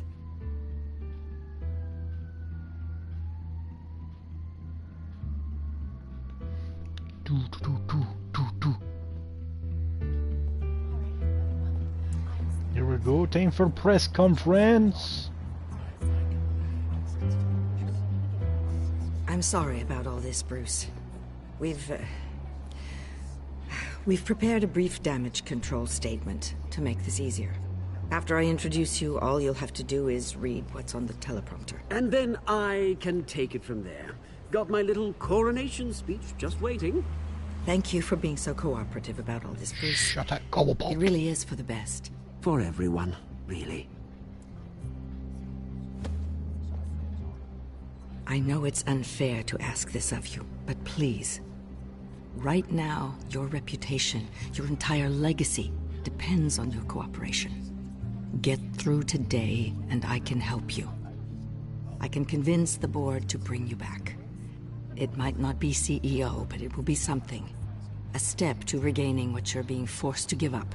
Here we go, time for press conference. I'm sorry about all this, Bruce. We've prepared a brief damage control statement to make this easier. After I introduce you, all you'll have to do is read what's on the teleprompter. And then I can take it from there. Got my little coronation speech just waiting. Thank you for being so cooperative about all this, Bruce. Shut up, Cobblepot. It really is for the best. For everyone, really. I know it's unfair to ask this of you, but please. Right now, your reputation, your entire legacy, depends on your cooperation. Get through today, and I can help you. I can convince the board to bring you back. It might not be CEO, but it will be something. A step to regaining what you're being forced to give up.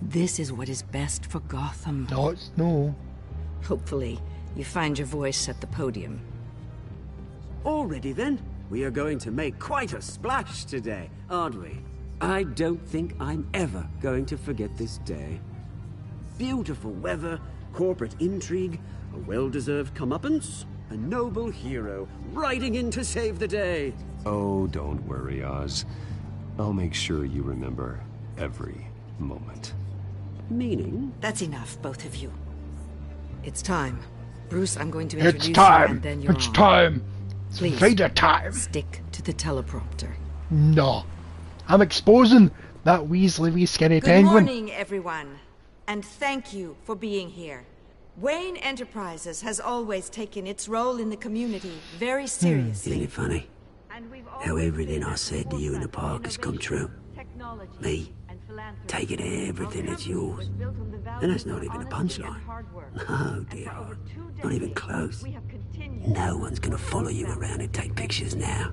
This is what is best for Gotham. No, it's no. Hopefully, you find your voice at the podium. Already then, we are going to make quite a splash today, aren't we? I don't think I'm ever going to forget this day. beautiful weather, corporate intrigue, a well-deserved comeuppance, a noble hero riding in to save the day. Oh, don't worry, Oz. I'll make sure you remember every moment. Meaning? That's enough, both of you. It's time. Bruce, I'm going to introduce It's time. you and then you're It's on. time. Please, Vader time. stick to the teleprompter. No. I'm exposing that Weasley wee skinny Good penguin. morning, everyone. And thank you for being here. Wayne Enterprises has always taken its role in the community very seriously. Isn't it funny? How everything I said to you in the park has come true. Me, taking everything that's yours. And that's not even a punchline. No, dear. Not even close. No one's gonna follow you around and take pictures now.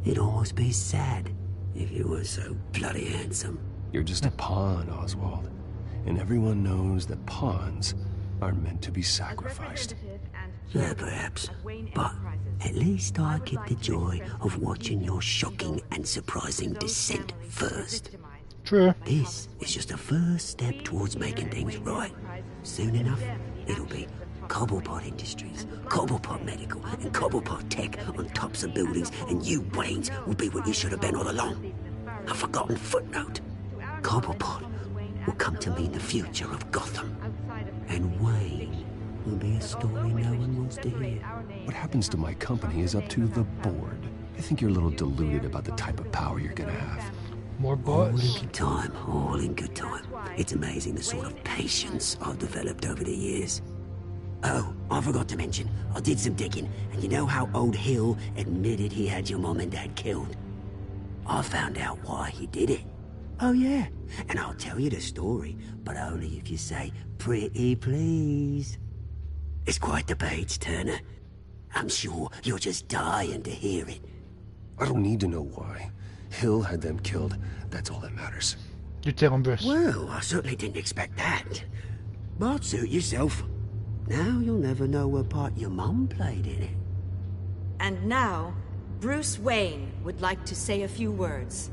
It'd almost be sad if you were so bloody handsome. You're just a pawn, Oswald. And everyone knows that pawns are meant to be sacrificed. Yeah, perhaps. But at least I get the joy of watching your shocking and surprising descent first. True. This is just a first step towards making things right. Soon enough, it'll be Cobblepot Industries, Cobblepot Medical, and Cobblepot Tech on tops of buildings, and you, Waynes, will be what you should have been all along. A forgotten footnote. Cobblepot will come to mean the future of Gotham. And Wayne will be a story no one wants to hear. What happens to my company is up to the board. I think you're a little deluded about the type of power you're gonna have. More All in bots. good time, all in good time. It's amazing the sort of patience I've developed over the years. Oh, I forgot to mention, I did some digging, and you know how old Hill admitted he had your mom and dad killed? I found out why he did it. Oh yeah, and I'll tell you the story, but only if you say, pretty please. It's quite the page, Turner. I'm sure you're just dying to hear it. I don't need to know why. Hill had them killed. That's all that matters. You tell him, Bruce. Well, I certainly didn't expect that. But suit yourself. Now you'll never know what part your mum played in it. And now, Bruce Wayne would like to say a few words.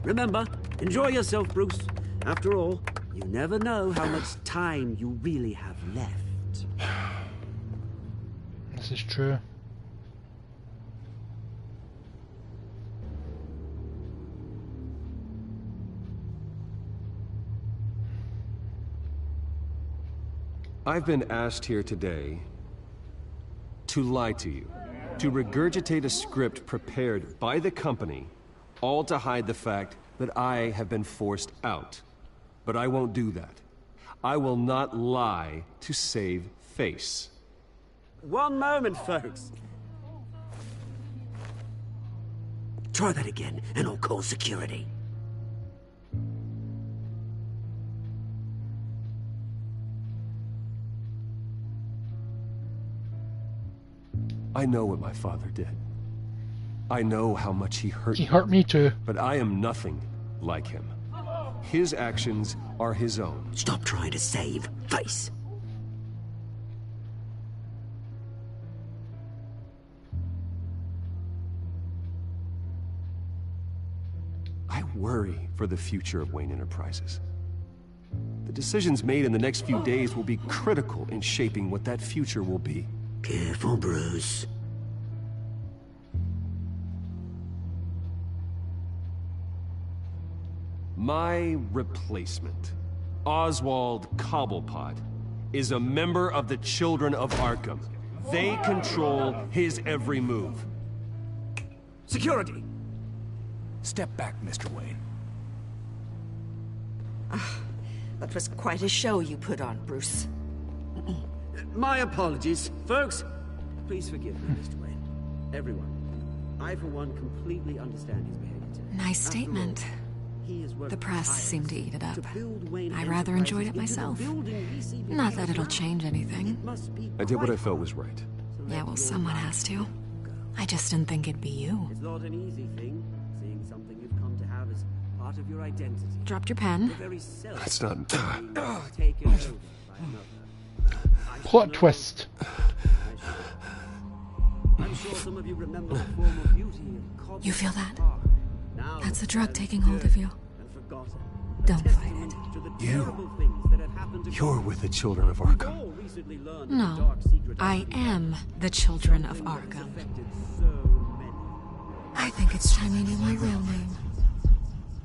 Remember, enjoy yourself, Bruce. After all, you never know how much time you really have left. This is true. I've been asked here today to lie to you, to regurgitate a script prepared by the company, all to hide the fact that I have been forced out. But I won't do that. I will not lie to save face. One moment, folks. Try that again, and I'll call security. I know what my father did. I know how much he hurt me. He hurt me too. But I am nothing like him. His actions are his own. Stop trying to save face. I worry for the future of Wayne Enterprises. The decisions made in the next few days will be critical in shaping what that future will be. Careful, Bruce. My replacement, Oswald Cobblepot, is a member of the Children of Arkham. They control his every move. Security! Step back, Mr. Wayne. That was quite a show you put on, Bruce. My apologies, folks. Please forgive me, Mr. Wayne. Everyone. I, for one, completely understand his behavior today. Nice statement. The press seemed to eat it up. I rather enjoyed it myself. Not that it'll change anything. I did what I felt was right. Yeah, well, someone has to. I just didn't think it'd be you. It's not an easy thing, seeing something you've come to have as part of your identity. Dropped your pen. That's not... Taken over by another. Plot twist. I'm sure some of you remember the former beauty of Cobb. You feel that? Now That's the drug taking hold of you. and forgotten. Don't fight it. To the terrible things that have happened to You're with the children of Arkham. No, I am the children of Arkham. I think it's time you knew my real name.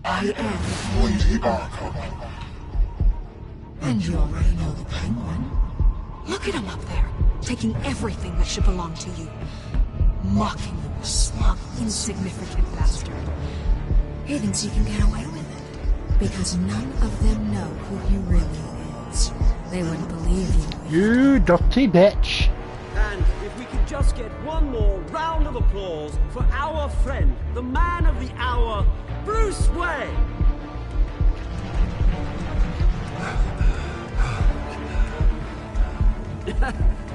I am Lady Arkham. And you already know the Penguin. Look at him up there, taking everything that should belong to you. Mocking you, smug, insignificant bastard. He thinks you can get away with it, because none of them know who he really is. They wouldn't believe you. You dirty bitch. And if we could just get one more round of applause for our friend, the man of the hour, Bruce Wayne.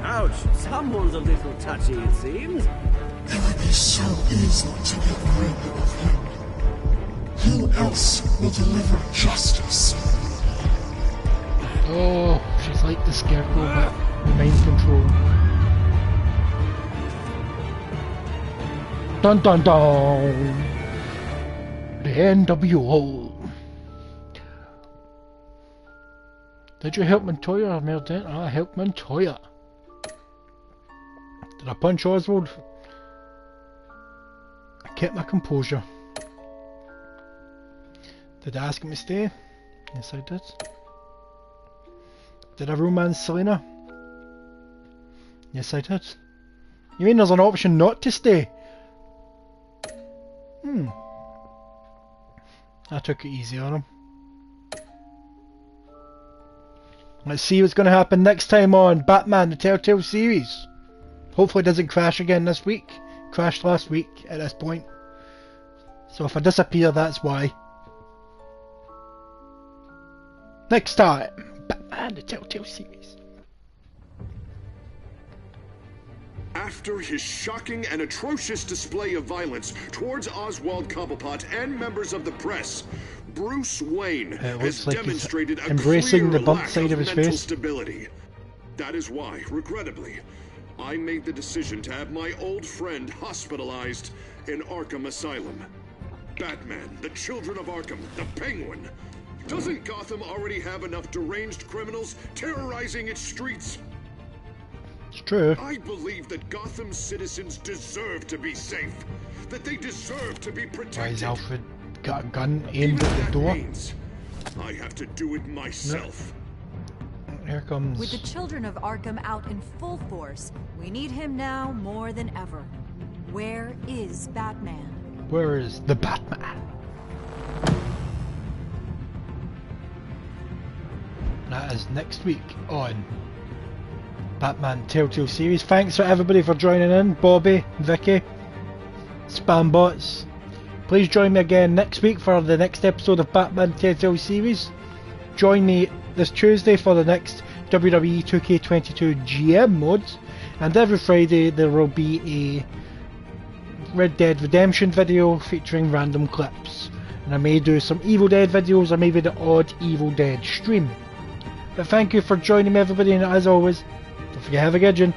Ouch, someone's a little touchy, it seems. It would be so easy to get rid of him. Who else will deliver justice? Oh, she's like the Scarecrow, but the mind control. Dun dun dun! The NWO. Did you help Montoya, Merden? I helped Montoya. Did I punch Oswald? I kept my composure. Did I ask him to stay? Yes, I did. Did I romance Selena? Yes, I did. You mean there's an option not to stay? I took it easy on him. Let's see what's going to happen next time on Batman the Telltale series. Hopefully it doesn't crash again this week. Crashed last week at this point. So if I disappear, that's why. Next time, Batman the Telltale series. After his shocking and atrocious display of violence towards Oswald Cobblepot and members of the press, Bruce Wayne has like demonstrated a embracing clear the bump lack side of his mental face. stability. That is why, regrettably, I made the decision to have my old friend hospitalized in Arkham Asylum. Batman, the Children of Arkham, the Penguin. Doesn't Gotham already have enough deranged criminals terrorizing its streets? It's true. I believe that Gotham's citizens deserve to be safe. That they deserve to be protected. Why has Alfred got a gun aimed at the door? I have to do it myself. Here comes... With the Children of Arkham out in full force, we need him now more than ever. Where is Batman? Where is the Batman? That is next week on Batman Telltale series. Thanks for everybody for joining in. Bobby, Vicky, Spambots. Please join me again next week for the next episode of Batman Telltale series. Join me this Tuesday for the next WWE 2K22 GM mods. And every Friday there will be a Red Dead Redemption video featuring random clips. And I may do some Evil Dead videos or maybe the odd Evil Dead stream. But thank you for joining me everybody, and as always, don't forget, have a good one.